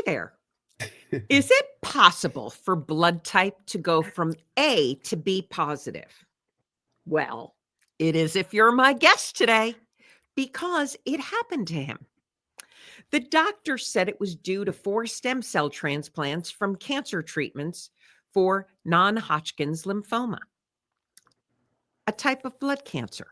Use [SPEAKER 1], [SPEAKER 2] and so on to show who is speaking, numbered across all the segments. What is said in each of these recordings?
[SPEAKER 1] there. Is it possible for blood type to go from A to B positive? Well, it is if you're my guest today, because it happened to him. The doctor said it was due to 4 stem cell transplants from cancer treatments for non-Hodgkin's lymphoma, a type of blood cancer.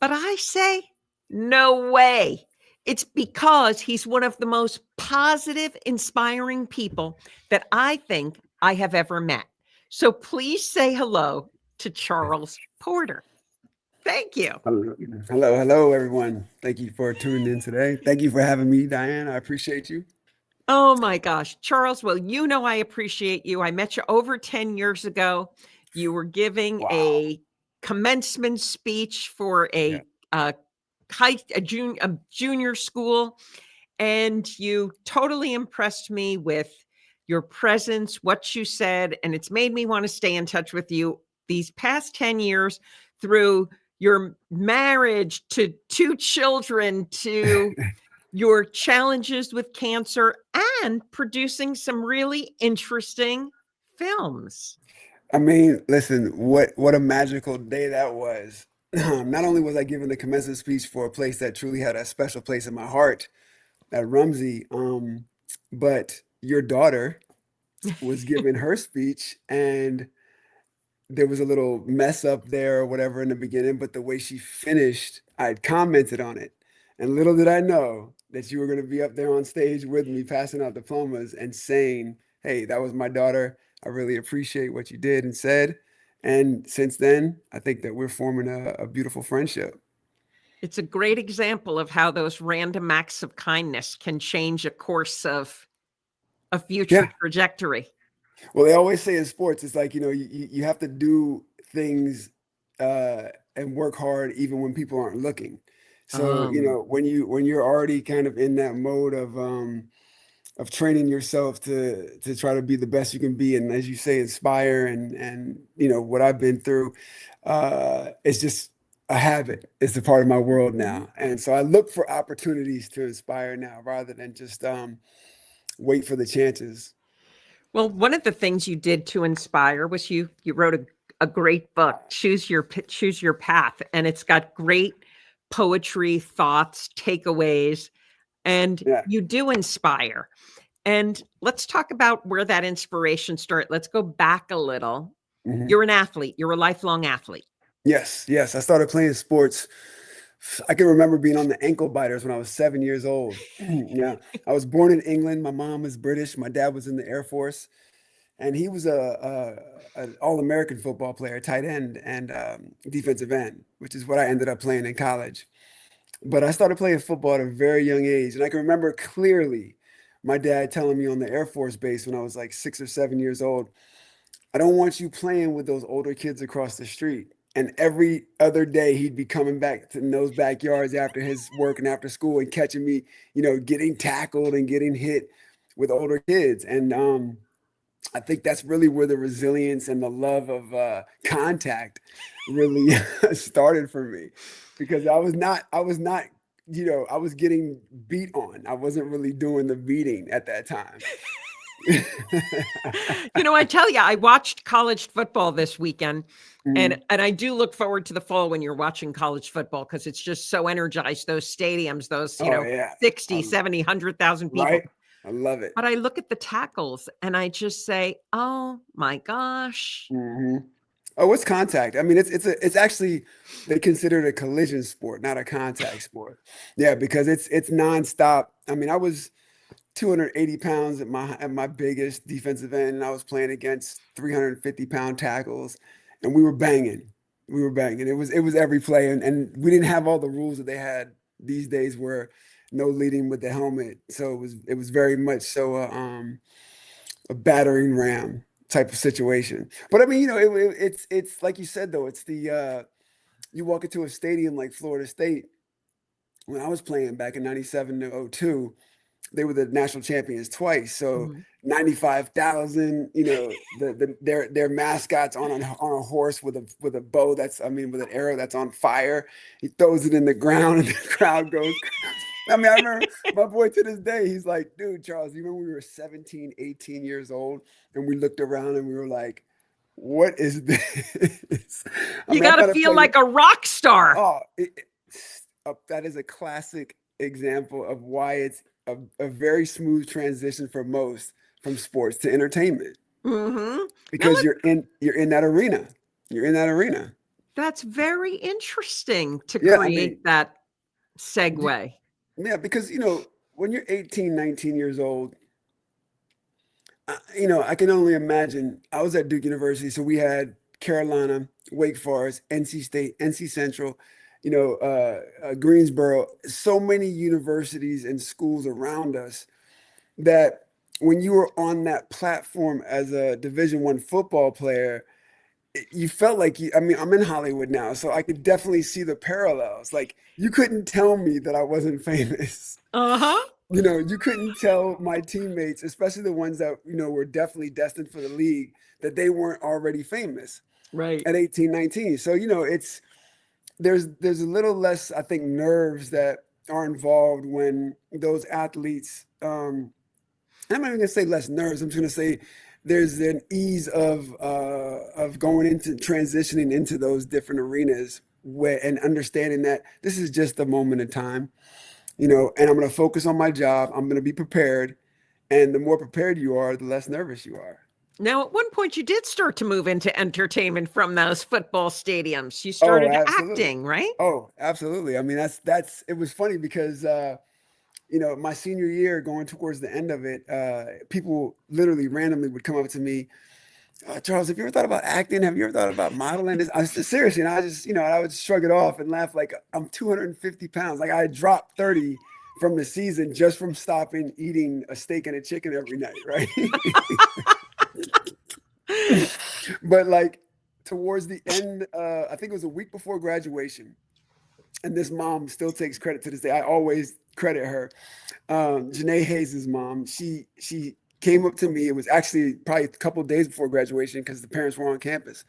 [SPEAKER 1] But I say, no way. It's because he's one of the most positive, inspiring people that I think I have ever met. So please say hello to Charles Porter. Thank you.
[SPEAKER 2] Hello, everyone. Thank you for tuning in today. Thank you for having me, Diane. I appreciate you.
[SPEAKER 1] Oh my gosh, Charles. Well, you know, I appreciate you. I met you over 10 years ago. You were giving
[SPEAKER 2] Wow.
[SPEAKER 1] a commencement speech for
[SPEAKER 2] Yeah.
[SPEAKER 1] uh, a junior school, and you totally impressed me with your presence, what you said, and it's made me want to stay in touch with you these past 10 years through your marriage to 2 children to your challenges with cancer and producing some really interesting films.
[SPEAKER 2] I mean, listen, what a magical day that was. Not only was I given the commencement speech for a place that truly had a special place in my heart at Rumsey, but your daughter was giving her speech and there was a little mess up there or whatever in the beginning, but the way she finished, I had commented on it. And little did I know that you were going to be up there on stage with me passing out diplomas and saying, "Hey, that was my daughter. I really appreciate what you did and said." And since then, I think that we're forming a beautiful friendship.
[SPEAKER 1] It's a great example of how those random acts of kindness can change a course of a future
[SPEAKER 2] Yeah.
[SPEAKER 1] trajectory.
[SPEAKER 2] Well, they always say in sports, it's like, you have to do things uh, and work hard even when people aren't looking. So,
[SPEAKER 1] Um,
[SPEAKER 2] when you're already kind of in that mode of training yourself to try to be the best you can be, and as you say, inspire and what I've been through, it's just a habit. It's a part of my world
[SPEAKER 1] mhm.
[SPEAKER 2] now, and so I look for opportunities to inspire now rather than just wait for the chances.
[SPEAKER 1] Well, one of the things you did to inspire was you wrote a great book, Choose Your Path, and it's got great poetry, thoughts, takeaways, and
[SPEAKER 2] Yeah.
[SPEAKER 1] you do inspire. And let's talk about where that inspiration started. Let's go back a little.
[SPEAKER 2] Mhm.
[SPEAKER 1] You're an athlete. You're a lifelong athlete.
[SPEAKER 2] Yes, yes. I started playing sports. I can remember being on the ankle biters when I was 7 years old. Yeah, I was born in England. My mom is British. My dad was in the Air Force, and he was an All-American football player, tight end and defensive end, which is what I ended up playing in college. But I started playing football at a very young age, and I can remember clearly my dad telling me on the Air Force base when I was like 6 or 7 years old, I don't want you playing with those older kids across the street. And every other day, he'd be coming back to those backyards after his work and after school and catching me, getting tackled and getting hit with older kids. And I think that's really where the resilience and the love of contact really started for me, because I was getting beat on. I wasn't really doing the beating at that time.
[SPEAKER 1] You know, I tell you, I watched college football this weekend, and
[SPEAKER 2] Mhm.
[SPEAKER 1] I do look forward to the fall when you're watching college football because it's just so energized, those stadiums, those,
[SPEAKER 2] Oh yeah.
[SPEAKER 1] 60,
[SPEAKER 2] Um,
[SPEAKER 1] 70, 100,000
[SPEAKER 2] right?
[SPEAKER 1] people.
[SPEAKER 2] I love it.
[SPEAKER 1] But I look at the tackles and I just say, "Oh my gosh."
[SPEAKER 2] Hmm. Oh, it's contact. I mean, it's actually they consider it a collision sport, not a contact sport. Yeah, because it's nonstop. I mean, I was 280 pounds at my biggest defensive end, and I was playing against 350-pound tackles, and we were banging. We were banging. It was every play, and we didn't have all the rules that they had these days, where no leading with the helmet. So it was very much so a battering ram type of situation. But I mean, it's like you said though, it's the you walk into a stadium like Florida State. When I was playing back in 97 to '02, they were the national champions twice. So
[SPEAKER 1] Mhm.
[SPEAKER 2] 95,000, their mascots on a horse with a bow, that's, I mean, with an arrow that's on fire. He throws it in the ground and the crowd goes. I mean, I remember my boy to this day, he's like, dude, Charles, you remember we were 17, 18 years old and we looked around and we were like, what is this? I
[SPEAKER 1] You
[SPEAKER 2] mean, I'm
[SPEAKER 1] got to
[SPEAKER 2] not a
[SPEAKER 1] feel
[SPEAKER 2] player.
[SPEAKER 1] like a rock star.
[SPEAKER 2] Oh, that is a classic example of why it's a very smooth transition for most from sports to entertainment
[SPEAKER 1] Hmm. Now,
[SPEAKER 2] because you're in that arena. You're in that arena.
[SPEAKER 1] that's very interesting to
[SPEAKER 2] Yeah, I mean,
[SPEAKER 1] create that
[SPEAKER 2] y-
[SPEAKER 1] segue.
[SPEAKER 2] yeah, because when you're 18, 19 years old, I can only imagine. I was at Duke University, so we had Carolina, Wake Forest, NC State, NC Central, Greensboro, so many universities and schools around us that when you were on that platform as a Division I football player, you felt like I mean, I'm in Hollywood now, so I could definitely see the parallels. Like you couldn't tell me that I wasn't famous.
[SPEAKER 1] Uh huh.
[SPEAKER 2] You couldn't tell my teammates, especially the ones that, were definitely destined for the league, that they weren't already famous
[SPEAKER 1] Right.
[SPEAKER 2] at 18, 19. So, there's a little less, I think, nerves that are involved when those athletes, I'm not even gonna say less nerves. I'm just gonna say there's an ease of going into transitioning into those different arenas where and understanding that this is just a moment in time, and I'm gonna focus on my job. I'm gonna be prepared, and the more prepared you are, the less nervous you are.
[SPEAKER 1] Now, at one point, you did start to move into entertainment from those football stadiums. You
[SPEAKER 2] Oh,
[SPEAKER 1] started
[SPEAKER 2] absolutely.
[SPEAKER 1] acting, right?
[SPEAKER 2] Oh, absolutely. I mean, that's it was funny because my senior year going towards the end of it, people literally randomly would come up to me, Charles, have you ever thought about acting? Have you ever thought about modeling? Seriously, and I just, I would shrug it off and laugh like I'm 250 pounds. Like I dropped 30 from the season just from stopping eating a steak and a chicken every night, right? But like towards the end, I think it was a week before graduation, and this mom still takes credit to this day. I always credit her. Janae Hayes' mom, she came up to me. It was actually probably a couple of days before graduation because the parents were on campus.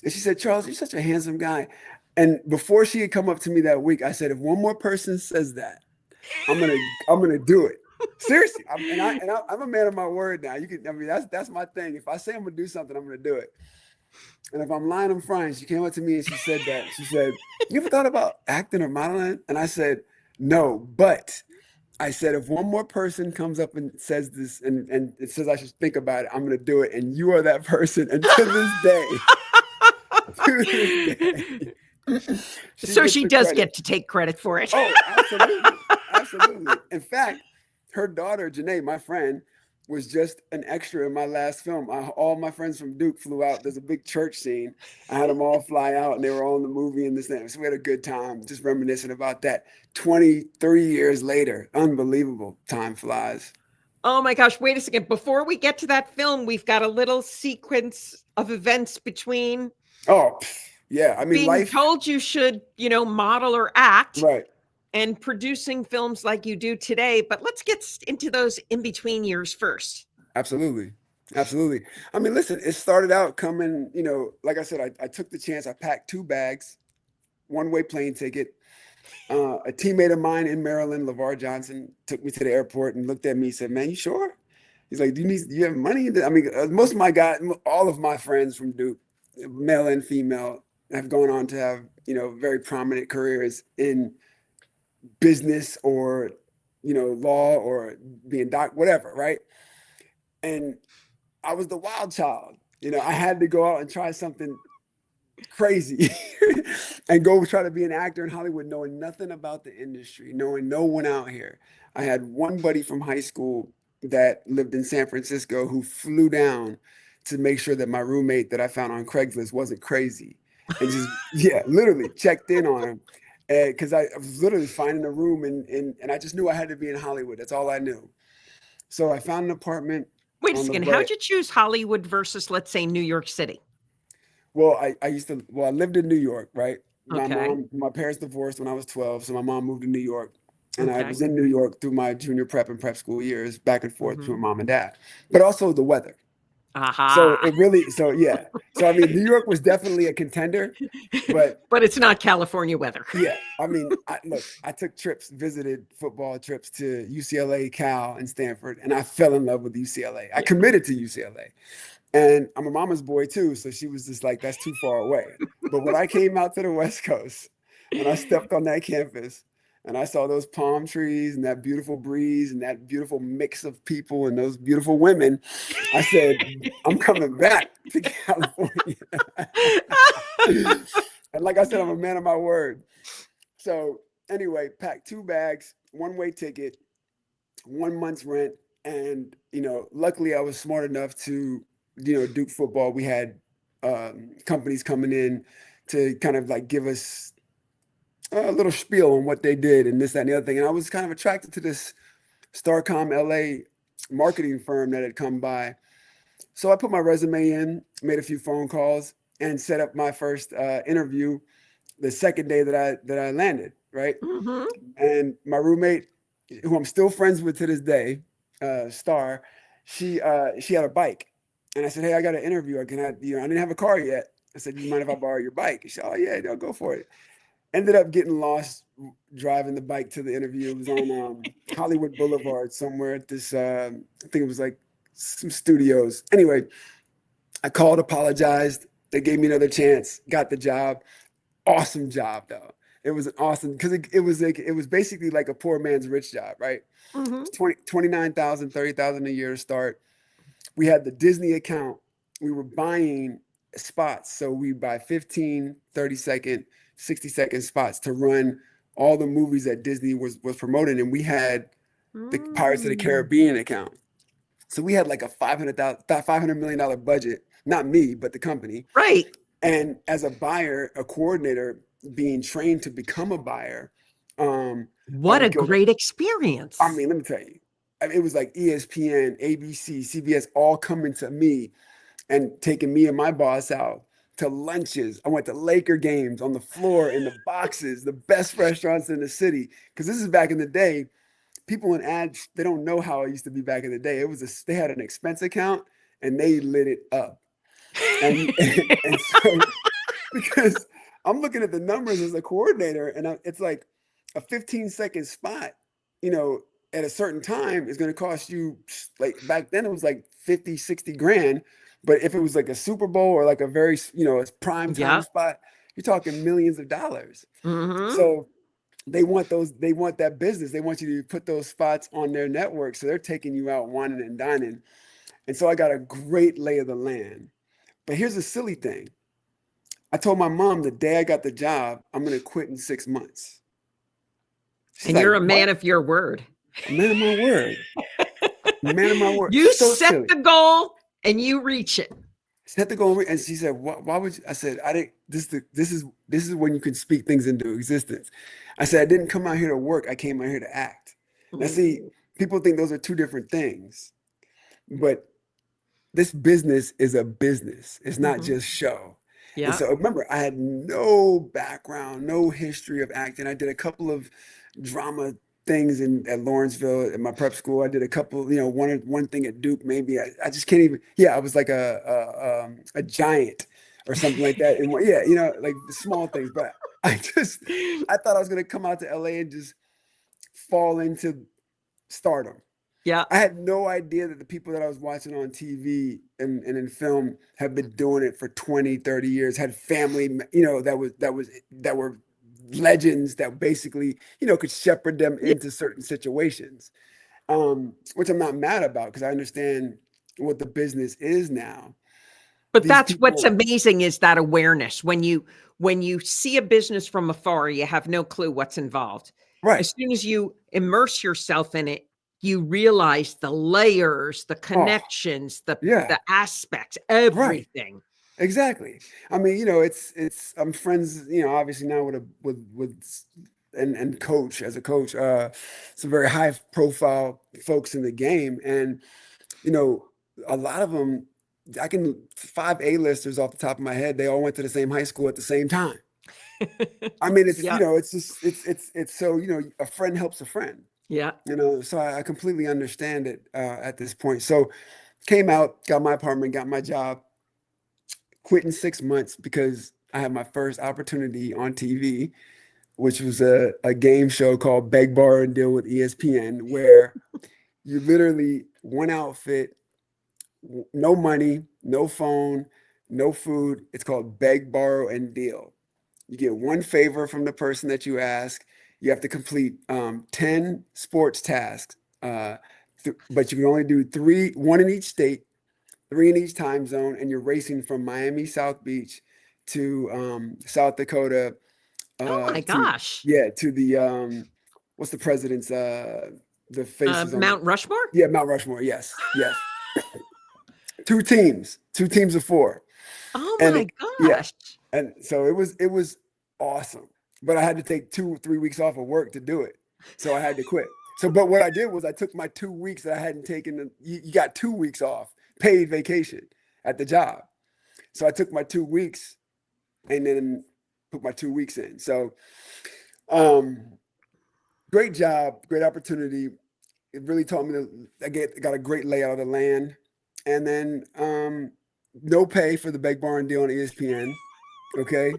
[SPEAKER 2] And she said, Charles, you're such a handsome guy. And before she had come up to me that week, I said, if one more person says that, I'm gonna do it. Seriously, I'm a man of my word now. I mean, that's my thing. If I say I'm gonna do something, I'm gonna do it. And if I'm lying, I'm frying. She came up to me and she said that. She said, "You ever thought about acting or modeling?" And I said, "No, but." I said, if one more person comes up and says this and it says I should think about it, I'm going to do it. And you are that person. And to this day, to this day, she
[SPEAKER 1] So
[SPEAKER 2] gets
[SPEAKER 1] she
[SPEAKER 2] the
[SPEAKER 1] does
[SPEAKER 2] credit.
[SPEAKER 1] get to take credit for it.
[SPEAKER 2] Oh, absolutely. Absolutely. In fact, her daughter, Janae, my friend, was just an extra in my last film. All my friends from Duke flew out. There's a big church scene. I had them all fly out and they were all in the movie and this and that. So we had a good time just reminiscing about that. 23 years later, unbelievable. Time flies.
[SPEAKER 1] Oh my gosh, wait a second. Before we get to that film, we've got a little sequence of events between
[SPEAKER 2] Oh, yeah. I mean,
[SPEAKER 1] being
[SPEAKER 2] life,
[SPEAKER 1] told you should, model or act
[SPEAKER 2] right.
[SPEAKER 1] and producing films like you do today. But let's get into those in between years first.
[SPEAKER 2] Absolutely. Absolutely. I mean, listen, it started out coming, like I said, I took the chance. I packed 2 bags, one-way plane ticket. A teammate of mine in Maryland, LeVar Johnson, took me to the airport and looked at me and said, "Man, you sure?" He's like, do you have money?" I mean, most of my guys, all of my friends from Duke, male and female, have gone on to have, very prominent careers in business or, law or being whatever, right? And I was the wild child. I had to go out and try something crazy and go try to be an actor in Hollywood, knowing nothing about the industry, knowing no one out here. I had one buddy from high school that lived in San Francisco who flew down to make sure that my roommate that I found on Craigslist wasn't crazy and just, yeah, literally checked in on him. Because I was literally finding a room and I just knew I had to be in Hollywood. That's all I knew. So I found an apartment
[SPEAKER 1] Wait a
[SPEAKER 2] on La
[SPEAKER 1] second.
[SPEAKER 2] Brea.
[SPEAKER 1] How'd you choose Hollywood versus, let's say, New York City?
[SPEAKER 2] Well, I lived in New York, right?
[SPEAKER 1] Okay.
[SPEAKER 2] My parents divorced when I was 12, so my mom moved to New York. And I
[SPEAKER 1] Okay.
[SPEAKER 2] was in New York through my junior prep and prep school years, back and forth
[SPEAKER 1] Hmm.
[SPEAKER 2] between mom and dad. But also the weather. So
[SPEAKER 1] Aha.
[SPEAKER 2] it really, so yeah. So I mean, New York was definitely a contender, but
[SPEAKER 1] But it's not California weather.
[SPEAKER 2] yeah, I mean, I took trips, visited football trips to UCLA, Cal, and Stanford, and I fell in love with UCLA. I
[SPEAKER 1] Yeah.
[SPEAKER 2] committed to UCLA. And I'm a mama's boy too, so she was just like, that's too far away. But when I came out to the West Coast and I stepped on that campus and I saw those palm trees and that beautiful breeze and that beautiful mix of people and those beautiful women, I said, I'm coming back to California. And like I said, I'm a man of my word. So anyway, packed 2 bags, one-way ticket, 1 month's rent, and luckily I was smart enough to, Duke football. We had companies coming in to kind of like give us a little spiel on what they did and this, that, and the other thing. And I was kind of attracted to this Starcom LA marketing firm that had come by. So I put my resume in, made a few phone calls, and set up my first interview the second day that I landed, right?
[SPEAKER 1] Hmm.
[SPEAKER 2] And my roommate, who I'm still friends with to this day, Star, she had a bike, and I said, "Hey, I got an interview. Can I? I didn't have a car yet. I said, "You mind if I borrow your bike?" She said, "Oh yeah, no, go for it." Ended up getting lost driving the bike to the interview. It was on Hollywood Boulevard somewhere at this. I think it was like some studios. Anyway, I called, apologized. They gave me another chance. Got the job. Awesome job though. It was an awesome because it was basically like a poor man's rich job, right?
[SPEAKER 1] Hmm.
[SPEAKER 2] It's 29,000, 30,000 a year to start. We had the Disney account. We were buying spots. So we buy 15, 30-second, 60-second spots to run all the movies that Disney was promoting. And we had the Pirates of the
[SPEAKER 1] Mm.
[SPEAKER 2] Caribbean account. So we had like a $500 million budget. Not me, but the company.
[SPEAKER 1] Right.
[SPEAKER 2] And as a buyer, a coordinator being trained to become a buyer, I
[SPEAKER 1] What a
[SPEAKER 2] would go to,
[SPEAKER 1] great
[SPEAKER 2] I
[SPEAKER 1] experience.
[SPEAKER 2] mean, let me tell you, it was like ESPN, ABC, CBS all coming to me and taking me and my boss out to lunches. I went to Laker games on the floor in the boxes, the best restaurants in the city. Because this is back in the day. People in ads, they don't know how it used to be back in the day. They had an expense account and they lit it up. And and so because I'm looking at the numbers as a coordinator, and it's like a 15-second spot, you know, at a certain time is going to cost you, like back then it was like 50, 60 grand. But if it was like a Super Bowl or like a very, a prime time
[SPEAKER 1] Yep.
[SPEAKER 2] spot, you're talking millions of dollars.
[SPEAKER 1] Hmm.
[SPEAKER 2] So they want that business. They want you to put those spots on their network. So they're taking you out whining and dining. And so I got a great lay of the land. But here's the silly thing. I told my mom the day I got the job, I'm going to quit in 6 months. She's
[SPEAKER 1] And
[SPEAKER 2] like,
[SPEAKER 1] you're a man
[SPEAKER 2] what?
[SPEAKER 1] of your word.
[SPEAKER 2] A man of my word. Man of my word.
[SPEAKER 1] You
[SPEAKER 2] So
[SPEAKER 1] set
[SPEAKER 2] silly.
[SPEAKER 1] the goal and you reach it.
[SPEAKER 2] Set the goal. And she said, why would you? I said, I didn't, this is when you can speak things into existence. I said, I didn't come out here to work. I came out here to act. Now, see,
[SPEAKER 1] Mm.
[SPEAKER 2] people think those are two different things, but this business is a business. It's not
[SPEAKER 1] Mhm.
[SPEAKER 2] just show. And
[SPEAKER 1] Yeah.
[SPEAKER 2] so remember, I had no background, no history of acting. I did a couple of drama things at Lawrenceville at my prep school. I did a couple, one thing at Duke, maybe. I just can't even, yeah, I was like a giant or something like that. And yeah, like the small things. But I thought I was gonna come out to LA and just fall into stardom.
[SPEAKER 1] Yeah.
[SPEAKER 2] I had no idea that the people that I was watching on TV and in film have been doing it for 20, 30 years, had family, that were legends that basically, could shepherd them
[SPEAKER 1] Yeah.
[SPEAKER 2] into certain situations. Which I'm not mad about because I understand what the business is now.
[SPEAKER 1] But
[SPEAKER 2] These
[SPEAKER 1] that's what's
[SPEAKER 2] people,
[SPEAKER 1] amazing is that awareness. When you see a business from afar, you have no clue what's involved.
[SPEAKER 2] right.
[SPEAKER 1] As soon as you immerse yourself in it, you realize the layers, the
[SPEAKER 2] Oh,
[SPEAKER 1] connections, the
[SPEAKER 2] yeah,
[SPEAKER 1] aspects,
[SPEAKER 2] right.
[SPEAKER 1] everything.
[SPEAKER 2] Exactly. I mean, it's I'm friends, obviously now and coach as a coach, some very high profile folks in the game. And, you know, a lot of them, I can five A-listers off the top of my head, they all went to the same high school at the same time. I mean, it's,
[SPEAKER 1] Yeah.
[SPEAKER 2] it's just it's so, a friend helps a friend,
[SPEAKER 1] Yeah.
[SPEAKER 2] so I completely understand it at this point. So Came out, got my apartment, got my job, quit in 6 months because I had my first opportunity on TV, which was a game show called Beg, Borrow, and Deal with ESPN, where you literally one outfit, no money, no phone, no food. It's called Beg, Borrow, and Deal. You get one favor from the person that you ask. You have to complete 10 sports tasks, but you can only do three, one in each state, three in each time zone, and you're racing from Miami South Beach to South Dakota
[SPEAKER 1] Oh my
[SPEAKER 2] to
[SPEAKER 1] gosh.
[SPEAKER 2] yeah to the what's the president's the faces on the
[SPEAKER 1] Mount Rushmore?
[SPEAKER 2] yeah Mount Rushmore. Yes, yes. Two teams of four,
[SPEAKER 1] Oh
[SPEAKER 2] and
[SPEAKER 1] my
[SPEAKER 2] yeah,
[SPEAKER 1] gosh.
[SPEAKER 2] and so it was awesome. But I had to take 2 3 weeks off of work to do it, so I had to quit. So, but what I did was I took my 2 weeks that I hadn't taken. You got 2 weeks off, paid vacation at the job. So I took my 2 weeks and then put my 2 weeks in. So, um, great job, great opportunity. It really taught me to. Got a great layout of the land, and then no pay for the Big Barn deal on ESPN. Okay,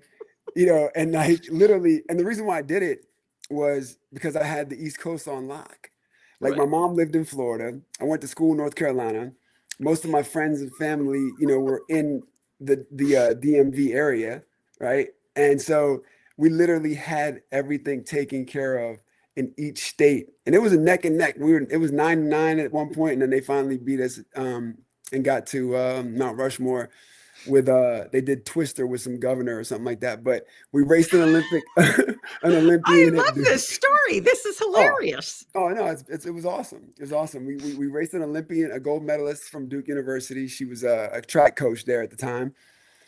[SPEAKER 2] and like literally, and the reason why I did it was because I had the East Coast on lock. Like
[SPEAKER 1] Right.
[SPEAKER 2] my mom lived in Florida. I went to school in North Carolina. Most of my friends and family, were in the DMV area, right? And so we literally had everything taken care of in each state, and it was a neck and neck. It was 9-9 at one point, and then they finally beat us and got to Mount Rushmore with they did Twister with some governor or something like that. But we raced an Olympic an
[SPEAKER 1] I
[SPEAKER 2] Olympian at
[SPEAKER 1] love this story. This is
[SPEAKER 2] oh
[SPEAKER 1] hilarious.
[SPEAKER 2] no, it was awesome. It was awesome. We raced an Olympian, a gold medalist from Duke University. She was a track coach there at the time.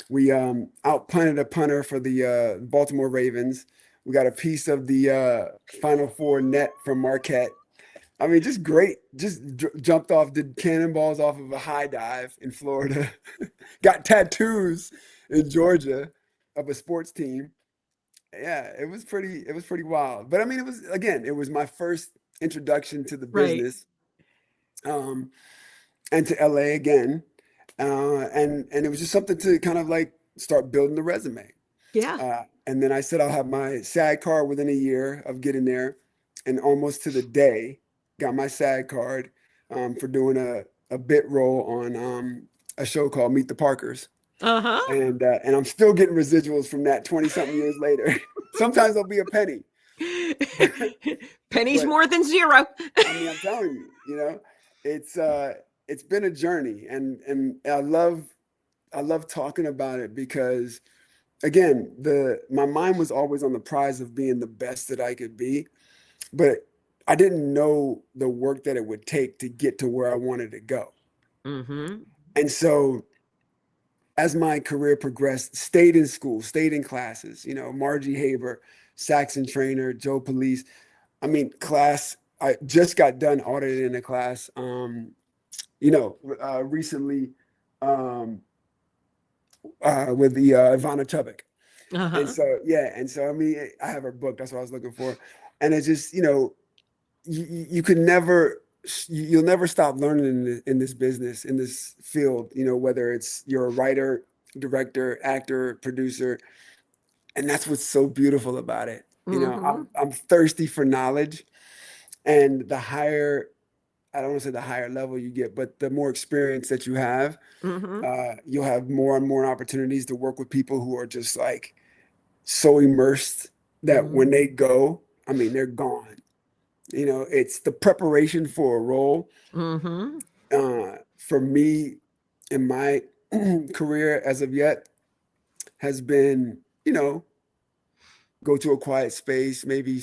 [SPEAKER 2] We out punted a punter for the Baltimore Ravens. We got a piece of the Final Four net from Marquette. I mean, just great. Just jumped off, did cannonballs off of a high dive in Florida. Got tattoos in Georgia of a sports team. Yeah, it was pretty wild. But I mean, it was my first introduction to the
[SPEAKER 1] Right.
[SPEAKER 2] business, um, and to LA again. And it was just something to kind of like start building the resume.
[SPEAKER 1] Yeah.
[SPEAKER 2] And then I said I'll have my SAG card within a year of getting there, and almost to the day, got my SAG card for doing a bit role on a show called Meet the Parkers,
[SPEAKER 1] Uh-huh.
[SPEAKER 2] and I'm still getting residuals from that 20 something years later. Sometimes there'll be a penny,
[SPEAKER 1] Pennies
[SPEAKER 2] but
[SPEAKER 1] more than zero.
[SPEAKER 2] I mean I'm telling you, it's it's been a journey, and I love talking about it because again, the my mind was always on the prize of being the best that I could be, but I didn't know the work that it would take to get to where I wanted to go.
[SPEAKER 1] Mhm.
[SPEAKER 2] And so as my career progressed, stayed in school, stayed in classes, Margie Haber, Saxon trainer, Joe Police. I mean, class, I just got done auditing a class, recently um, with the Ivana Chubbuck. And
[SPEAKER 1] Uh-huh.
[SPEAKER 2] so, yeah. And so, I mean, I have her book. That's what I was looking for. And it's just, you could never, you'll never stop learning in this business, in this field, whether it's you're a writer, director, actor, producer. And that's what's so beautiful about it.
[SPEAKER 1] Mhm.
[SPEAKER 2] I'm thirsty for knowledge, and the higher, I don't want to say the higher level you get, but the more experience that you have,
[SPEAKER 1] Mhm.
[SPEAKER 2] you'll have more and more opportunities to work with people who are just like so immersed that when
[SPEAKER 1] Mhm.
[SPEAKER 2] they go, I mean, they're gone. It's the preparation for a role.
[SPEAKER 1] Mhm.
[SPEAKER 2] For me, in my career as of yet, has been, go to a quiet space, maybe,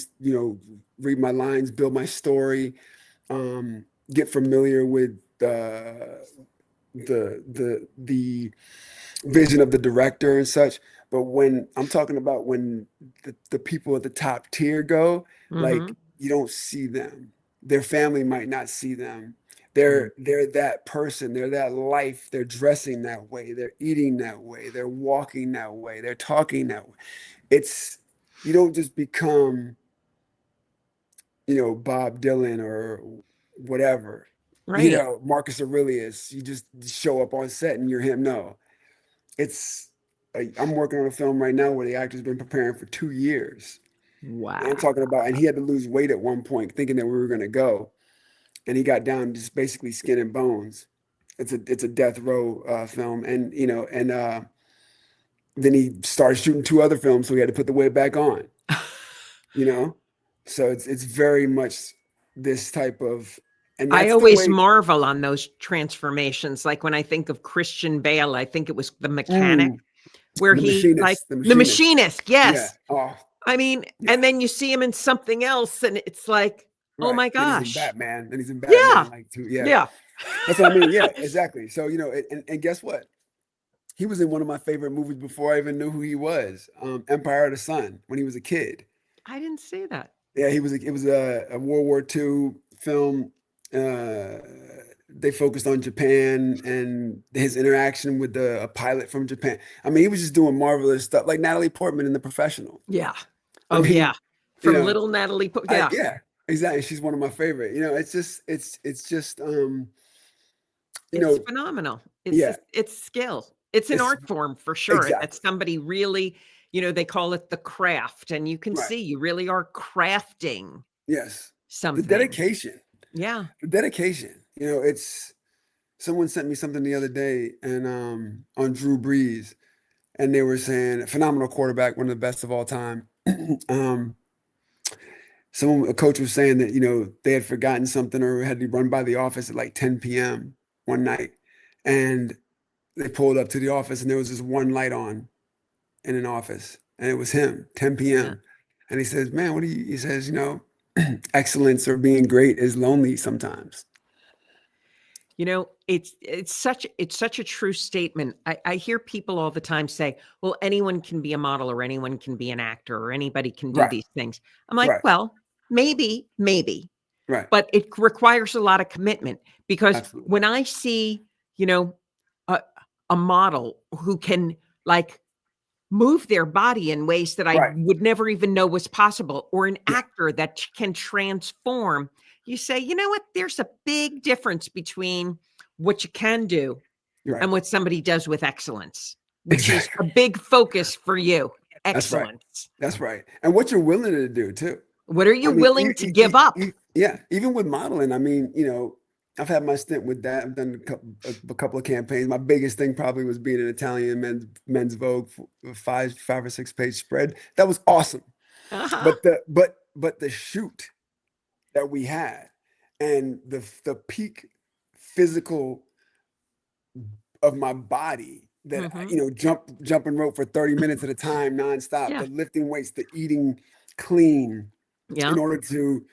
[SPEAKER 2] read my lines, build my story, get familiar with the vision of the director and such. But when I'm talking about when the people at the top tier go, like
[SPEAKER 1] Mhm.
[SPEAKER 2] you don't see them. Their family might not see them.
[SPEAKER 1] Mhm.
[SPEAKER 2] They're that person, they're that life, they're dressing that way, they're eating that way, they're walking that way, they're talking that way. It's you don't just become, Bob Dylan or whatever.
[SPEAKER 1] Right.
[SPEAKER 2] Marcus Aurelius, you just show up on set and you're him. No, it's I'm working on a film right now where the actor's been preparing for 2 years. And I'm
[SPEAKER 1] Wow.
[SPEAKER 2] talking about, and he had to lose weight at one point, thinking that we were going to go, and he got down to just basically skin and bones. It's a death row film, and then he started shooting 2 other films, so he had to put the weight back on. You know, so it's very much this type of, and
[SPEAKER 1] I
[SPEAKER 2] that's the
[SPEAKER 1] always
[SPEAKER 2] way.
[SPEAKER 1] marvel on those transformations. Like when I think of Christian Bale, I think it was The Mechanic,
[SPEAKER 2] Mm,
[SPEAKER 1] where he like
[SPEAKER 2] the
[SPEAKER 1] The
[SPEAKER 2] machinist.
[SPEAKER 1] Machinist.
[SPEAKER 2] Yeah.
[SPEAKER 1] Yes.
[SPEAKER 2] Oh,
[SPEAKER 1] I mean,
[SPEAKER 2] yeah.
[SPEAKER 1] and then you see him in something else, and it's like, oh
[SPEAKER 2] Right.
[SPEAKER 1] my
[SPEAKER 2] Then he's in
[SPEAKER 1] gosh.
[SPEAKER 2] Batman. Then he's in
[SPEAKER 1] Yeah.
[SPEAKER 2] Batman. Like, two. Yeah.
[SPEAKER 1] Yeah.
[SPEAKER 2] That's what I mean. Yeah. Exactly. So and guess what? He was in one of my favorite movies before I even knew who he was. Empire of the Sun, when he was a kid.
[SPEAKER 1] I didn't see that.
[SPEAKER 2] Yeah, it was a World War II film. Uh, they focused on Japan and his interaction with a pilot from Japan. I mean, he was just doing marvelous stuff, like Natalie Portman in The Professional.
[SPEAKER 1] Yeah.
[SPEAKER 2] I
[SPEAKER 1] Oh yeah.
[SPEAKER 2] mean, you
[SPEAKER 1] From
[SPEAKER 2] know,
[SPEAKER 1] little Natalie. Yeah.
[SPEAKER 2] yeah, exactly. She's one of my favorite. It's just you
[SPEAKER 1] It's
[SPEAKER 2] know,
[SPEAKER 1] phenomenal.
[SPEAKER 2] yeah,
[SPEAKER 1] It's skill. It's an
[SPEAKER 2] it's
[SPEAKER 1] art form for sure that
[SPEAKER 2] exactly
[SPEAKER 1] somebody really, they call it the craft, and you can
[SPEAKER 2] right.
[SPEAKER 1] see you really are crafting
[SPEAKER 2] Yes, the
[SPEAKER 1] something.
[SPEAKER 2] dedication,
[SPEAKER 1] Yeah.
[SPEAKER 2] the dedication. It's someone sent me something the other day and on Drew Brees, and they were saying phenomenal quarterback, one of the best of all time. um, a coach was saying that they had forgotten something or had to run by the office at like 10 p.m. one night, and they pulled up to the office and there was this one light on in an office, and it was him, 10
[SPEAKER 1] Yeah.
[SPEAKER 2] p.m. And he says, "Man, what do you?" He says, "Excellence or being great is lonely sometimes."
[SPEAKER 1] It's such a true statement. I hear people all the time say, "Well, anyone can be a model, or anyone can be an actor, or anybody can do
[SPEAKER 2] Right,
[SPEAKER 1] these things." I'm like,
[SPEAKER 2] right,
[SPEAKER 1] "Well, maybe,
[SPEAKER 2] right.
[SPEAKER 1] but it requires a lot of commitment." Because
[SPEAKER 2] Absolutely.
[SPEAKER 1] when I see, you know, a, a model who can like move their body in ways that I
[SPEAKER 2] Right.
[SPEAKER 1] would never even know was possible, or an
[SPEAKER 2] Yeah.
[SPEAKER 1] actor that can transform, you say, you know what? There's a big difference between what you can do
[SPEAKER 2] You're right.
[SPEAKER 1] and what somebody does with excellence, which is
[SPEAKER 2] Exactly.
[SPEAKER 1] a big focus for you.
[SPEAKER 2] That's right.
[SPEAKER 1] Excellence.
[SPEAKER 2] That's right. And what you're willing to do too.
[SPEAKER 1] What are
[SPEAKER 2] I
[SPEAKER 1] you
[SPEAKER 2] mean,
[SPEAKER 1] willing to give up?
[SPEAKER 2] yeah, even with modeling, I mean, I've had my stint with that. I've done a couple of campaigns. My biggest thing probably was being an Italian men's Vogue five or six page spread. That was awesome.
[SPEAKER 1] Uh-huh.
[SPEAKER 2] But the shoot that we had and the peak physical of my body that
[SPEAKER 1] Hmm.
[SPEAKER 2] jump and rope for 30 minutes at a time nonstop,
[SPEAKER 1] Yeah.
[SPEAKER 2] the lifting weights, the eating clean
[SPEAKER 1] Yeah.
[SPEAKER 2] in order to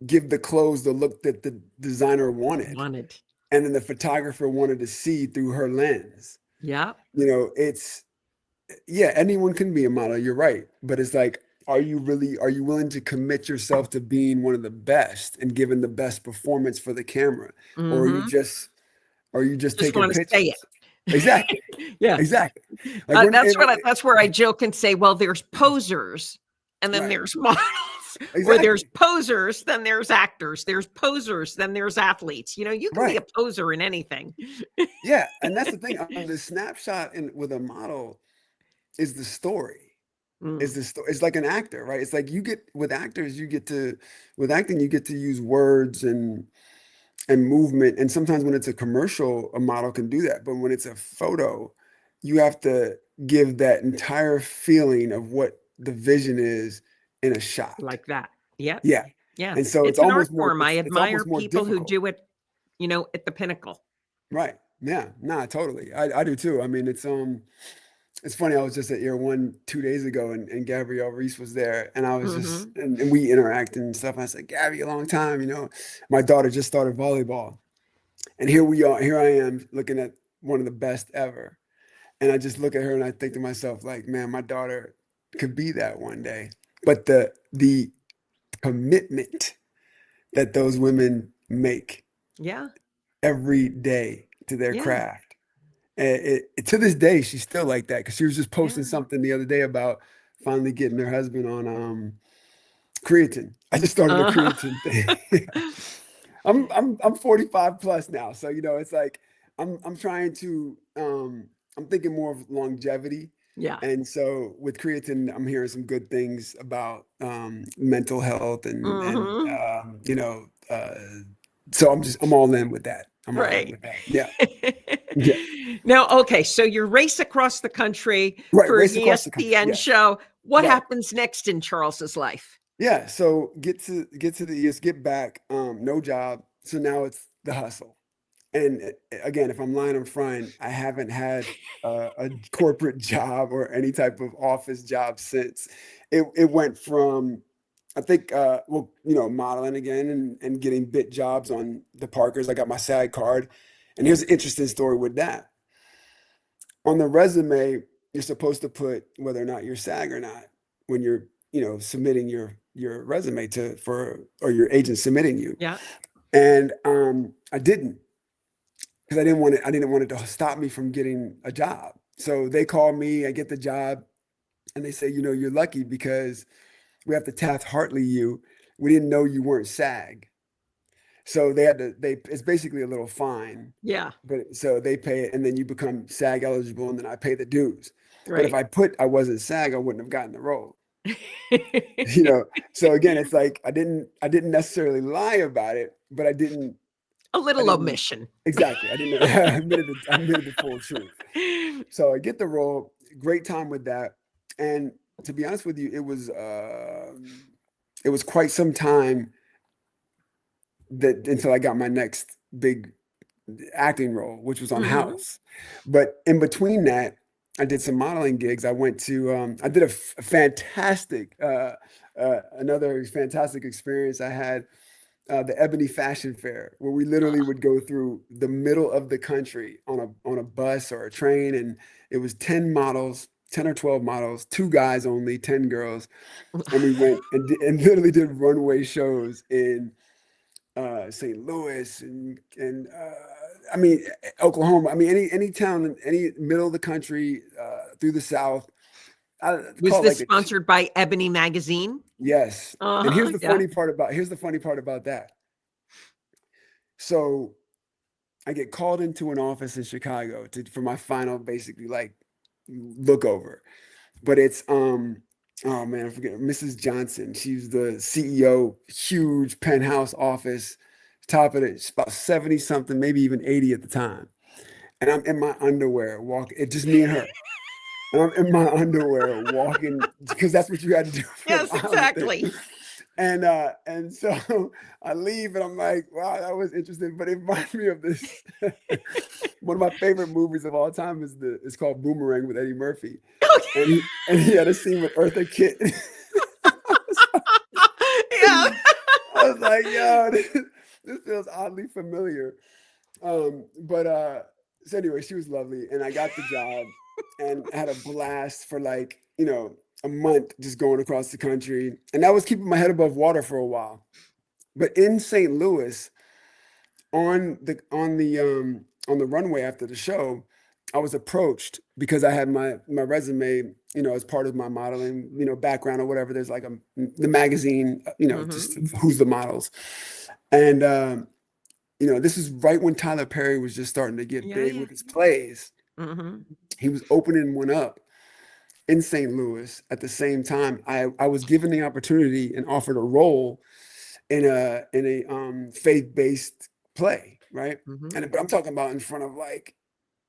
[SPEAKER 2] give the clothes the look that the designer wanted
[SPEAKER 1] Wanted.
[SPEAKER 2] and then the photographer wanted to see through her lens.
[SPEAKER 1] Yeah.
[SPEAKER 2] It's yeah, anyone can be a model, you're right, but it's like, are you willing to commit yourself to being one of the best and giving the best performance for the camera, or
[SPEAKER 1] Hmm.
[SPEAKER 2] are you just
[SPEAKER 1] Just
[SPEAKER 2] taking
[SPEAKER 1] want to say
[SPEAKER 2] pictures?
[SPEAKER 1] it.
[SPEAKER 2] Exactly.
[SPEAKER 1] Yeah.
[SPEAKER 2] Exactly. Like when
[SPEAKER 1] That's where I joke and say, well, there's posers and then
[SPEAKER 2] right.
[SPEAKER 1] there's models, or there's
[SPEAKER 2] Exactly.
[SPEAKER 1] posers, then there's actors, there's posers, then there's athletes. You can be a
[SPEAKER 2] Right.
[SPEAKER 1] poser in anything.
[SPEAKER 2] Yeah, and that's the thing. The snapshot with a model is the story. Is
[SPEAKER 1] Mm,
[SPEAKER 2] the story? It's like an actor, right? It's like you get with actors, with acting, you get to use words and movement. And sometimes when it's a commercial, a model can do that. But when it's a photo, you have to give that entire feeling of what the vision is in a shot.
[SPEAKER 1] like that. Yeah.
[SPEAKER 2] Yeah.
[SPEAKER 1] Yeah.
[SPEAKER 2] And so
[SPEAKER 1] It's an art form. I
[SPEAKER 2] it's
[SPEAKER 1] admire
[SPEAKER 2] almost more
[SPEAKER 1] people who
[SPEAKER 2] difficult.
[SPEAKER 1] do it, at the pinnacle.
[SPEAKER 2] Right. Yeah. Nah, totally. I do too. I mean, it's funny. I was just at Year One 2 days ago, and Gabrielle Reese was there, and I was just
[SPEAKER 1] Hmm.
[SPEAKER 2] and we interacted and stuff. And I said, Gabby, a long time. My daughter just started volleyball, and here we are. Here I am looking at one of the best ever, and I just look at her and I think to myself, like, man, my daughter could be that one day. But the commitment that those women make
[SPEAKER 1] Yeah.
[SPEAKER 2] every day to their
[SPEAKER 1] Yeah.
[SPEAKER 2] craft. To this day, she's still like that because she was just posting
[SPEAKER 1] Yeah.
[SPEAKER 2] something the other day about finally getting her husband on creatine. I just started a
[SPEAKER 1] Uh-huh.
[SPEAKER 2] creatine thing. I'm 45 plus now. So, it's like I'm trying to I'm thinking more of longevity.
[SPEAKER 1] Yeah.
[SPEAKER 2] And so with creatine, I'm hearing some good things about mental health and
[SPEAKER 1] Mhm.
[SPEAKER 2] so I'm all in with that. I'm all in
[SPEAKER 1] Right.
[SPEAKER 2] with that. Yeah. Yeah.
[SPEAKER 1] Now, okay, so you race across the country
[SPEAKER 2] Right.
[SPEAKER 1] for an
[SPEAKER 2] Race across the country.
[SPEAKER 1] ESPN
[SPEAKER 2] Yes.
[SPEAKER 1] show. What
[SPEAKER 2] Right.
[SPEAKER 1] happens next in Charles's life?
[SPEAKER 2] Yeah. So get to the ES, get back, no job. So now it's the hustle. And again, if I'm lying, I'm frying. I haven't had a corporate job or any type of office job since. It went from, I think, well, modeling again and getting bit jobs on the Parkers. I got my SAG card. And here's an interesting story with that. On the resume, you're supposed to put whether or not you're SAG or not when you're, submitting your resume or your agent submitting you.
[SPEAKER 1] Yeah.
[SPEAKER 2] And I didn't because I didn't want it to stop me from getting a job. So they call me, I get the job, and they say, you're lucky because we have to Taft-Hartley you. We didn't know you weren't SAG. So it's basically a little fine,
[SPEAKER 1] Yeah.
[SPEAKER 2] but so they pay it and then you become SAG eligible and then I pay the dues. But if
[SPEAKER 1] Right.
[SPEAKER 2] I put I wasn't SAG, I wouldn't have gotten the role. You know, so again, it's like I didn't necessarily lie about it, but
[SPEAKER 1] A
[SPEAKER 2] I
[SPEAKER 1] little
[SPEAKER 2] didn't
[SPEAKER 1] omission.
[SPEAKER 2] exactly. I didn't I admitted the full truth. So I get the role, great time with that. And to be honest with you, it was quite some time that until I got my next big acting role, which was on
[SPEAKER 1] Mhm.
[SPEAKER 2] House. But in between that, I did some modeling gigs. I did a fantastic, another fantastic experience. I had the Ebony Fashion Fair, where we literally would go through the middle of the country on a bus or a train, and it was 10 models, 10 or 12 models, two guys only, 10 girls, and we went and literally did runway shows in St. Louis and I mean Oklahoma. I mean any town, any middle of the country through the South. I
[SPEAKER 1] Was
[SPEAKER 2] call it
[SPEAKER 1] this
[SPEAKER 2] like a
[SPEAKER 1] sponsored by Ebony Magazine?
[SPEAKER 2] yes. And
[SPEAKER 1] Uh-huh, yeah.
[SPEAKER 2] here's the funny part about that. So I get called into an office in Chicago for my final basically like look over. But it's oh man, I forget Mrs. Johnson. She's the CEO, huge penthouse office, top of it. It's about 70 something, maybe even 80 at the time. And I'm in my underwear walking. It's just me and her. And I'm in my underwear walking because that's what you had to do for a
[SPEAKER 1] Yes,
[SPEAKER 2] modeling thing.
[SPEAKER 1] exactly.
[SPEAKER 2] And so I leave and I'm like, wow, that was interesting. But it reminds me of this. One of my favorite movies of all time it's called Boomerang with Eddie Murphy. And he had a scene with Eartha Kitt.
[SPEAKER 1] Yeah.
[SPEAKER 2] I was like, yo, this feels oddly familiar. But so anyway, she was lovely, and I got the job and had a blast for like, a month just going across the country. And that was keeping my head above water for a while. But in St. Louis, on the runway after the show, I was approached because I had my resume, as part of my modeling, background or whatever. There's like the magazine,
[SPEAKER 1] Mhm.
[SPEAKER 2] just who's the models. And this is right when Tyler Perry was just starting to get
[SPEAKER 1] Yeah,
[SPEAKER 2] big
[SPEAKER 1] yeah.
[SPEAKER 2] with his plays.
[SPEAKER 1] Mhm.
[SPEAKER 2] He was opening one up in St. Louis at the same time. I was given the opportunity and offered a role in a faith-based play, right?
[SPEAKER 1] Mhm.
[SPEAKER 2] But I'm talking about in front of like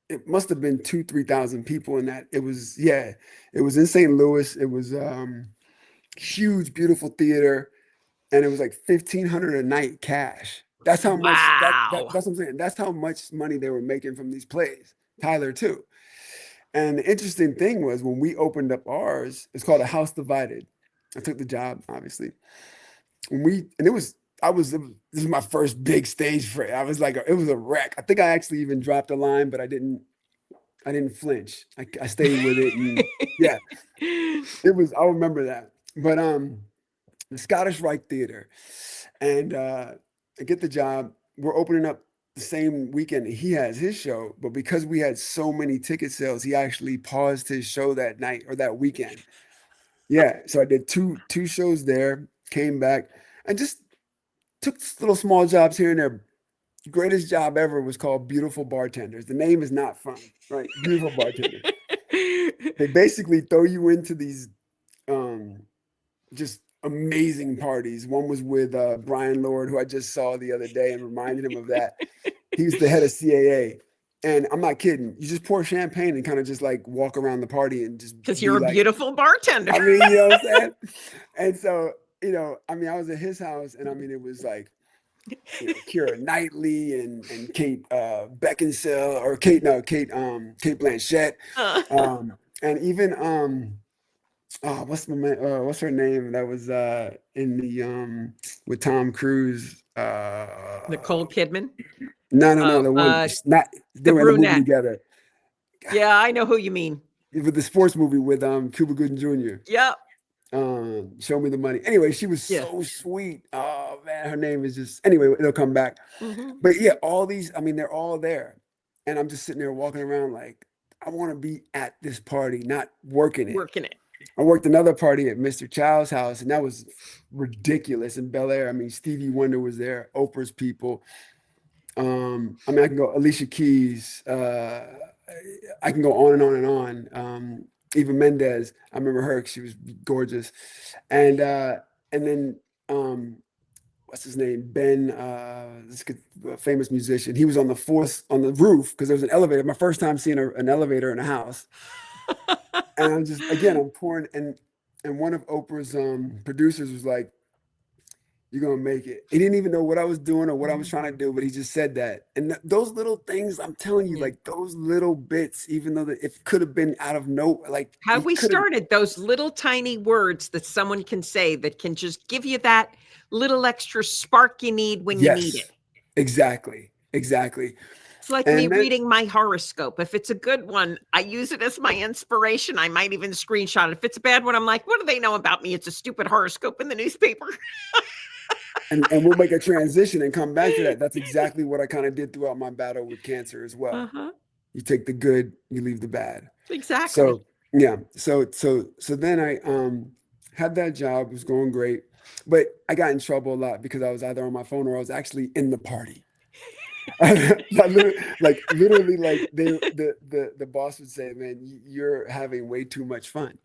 [SPEAKER 2] it must have been 2,000-3,000 people in that. It was in St. Louis. It was huge, beautiful theater, and it was like 1,500 a night cash. That's how much
[SPEAKER 1] Wow.
[SPEAKER 2] that's what I'm saying. That's how much money they were making from these plays. Tyler too. And the interesting thing was when we opened up ours, it's called A House Divided. I took the job, obviously. When we and it was I was this is my first big stage for it. I was like it was a wreck. I think I actually even dropped a line, but I didn't flinch. I stayed with it and yeah, I remember that. But the Scottish Rite Theater. And I get the job. We're opening up the same weekend he has his show, but because we had so many ticket sales, he actually paused his show that night or that weekend. Yeah, so I did two shows there, came back, and just took little small jobs here and there. Greatest job ever was called Beautiful Bartenders. The name is not fun, right? Beautiful Bartenders. They basically throw you into these um, just amazing parties. One was with Brian Lord, who I just saw the other day and reminded him of that. He was the head of CAA. And I'm not kidding. You just pour champagne and kind of just like walk around the party and just
[SPEAKER 1] Because you're
[SPEAKER 2] be
[SPEAKER 1] a
[SPEAKER 2] like,
[SPEAKER 1] beautiful bartender.
[SPEAKER 2] I mean, you know what I'm saying? And so, I mean, I was at his house and I mean, it was like, Keira Knightley and Kate Beckinsale or Kate Blanchett.
[SPEAKER 1] Uh,
[SPEAKER 2] And even what's her name that was in the with Tom Cruise?
[SPEAKER 1] Nicole Kidman.
[SPEAKER 2] No,
[SPEAKER 1] Oh,
[SPEAKER 2] the one not they
[SPEAKER 1] the
[SPEAKER 2] were in a movie
[SPEAKER 1] brunette.
[SPEAKER 2] together
[SPEAKER 1] Yeah, I know who you mean.
[SPEAKER 2] with the sports movie with Cuba Gooding Jr.
[SPEAKER 1] Yep.
[SPEAKER 2] Show Me the Money. Anyway, she was
[SPEAKER 1] Yeah.
[SPEAKER 2] so sweet. Oh man, her name is just anyway, it'll come back.
[SPEAKER 1] Hmm.
[SPEAKER 2] But yeah, all these, I mean, they're all there. And I'm just sitting there walking around like, I want to be at this party, not working it.
[SPEAKER 1] Working it.
[SPEAKER 2] I worked another party at Mr. Child's house, and that was ridiculous in Bel Air. I mean, Stevie Wonder was there, Oprah's people. I mean, I can go Alicia Keys. I can go on and on and on. Eva Mendes, I remember her. She was gorgeous. And then what's his name? Ben, this famous musician. He was on the roof because there was an elevator. My first time seeing an elevator in a house. And I'm just again, I'm pouring, and one of Oprah's producers was like, "You're gonna make it." He didn't even know what I was doing or what I was trying to do, but he just said that. And those little things, I'm telling you,
[SPEAKER 1] Yeah.
[SPEAKER 2] like those little bits, even though it could have been out of no, like
[SPEAKER 1] How
[SPEAKER 2] he
[SPEAKER 1] we
[SPEAKER 2] could have.
[SPEAKER 1] started, those little tiny words that someone can say that can just give you that little extra spark you need when you need it.
[SPEAKER 2] Yes, exactly.
[SPEAKER 1] It's like me
[SPEAKER 2] And then
[SPEAKER 1] reading my horoscope. If it's a good one, I use it as my inspiration. I might even screenshot it. If it's a bad one, I'm like, what do they know about me? It's a stupid horoscope in the newspaper.
[SPEAKER 2] and we'll make a transition and come back to that. That's exactly what I kind of did throughout my battle with cancer as well.
[SPEAKER 1] Uh-huh.
[SPEAKER 2] You take the good, you leave the bad.
[SPEAKER 1] Exactly.
[SPEAKER 2] So yeah, so then I had that job, it was going great, but I got in trouble a lot because I was either on my phone or I was actually in the party. Literally, like the boss would say, "Man, you're having way too much fun."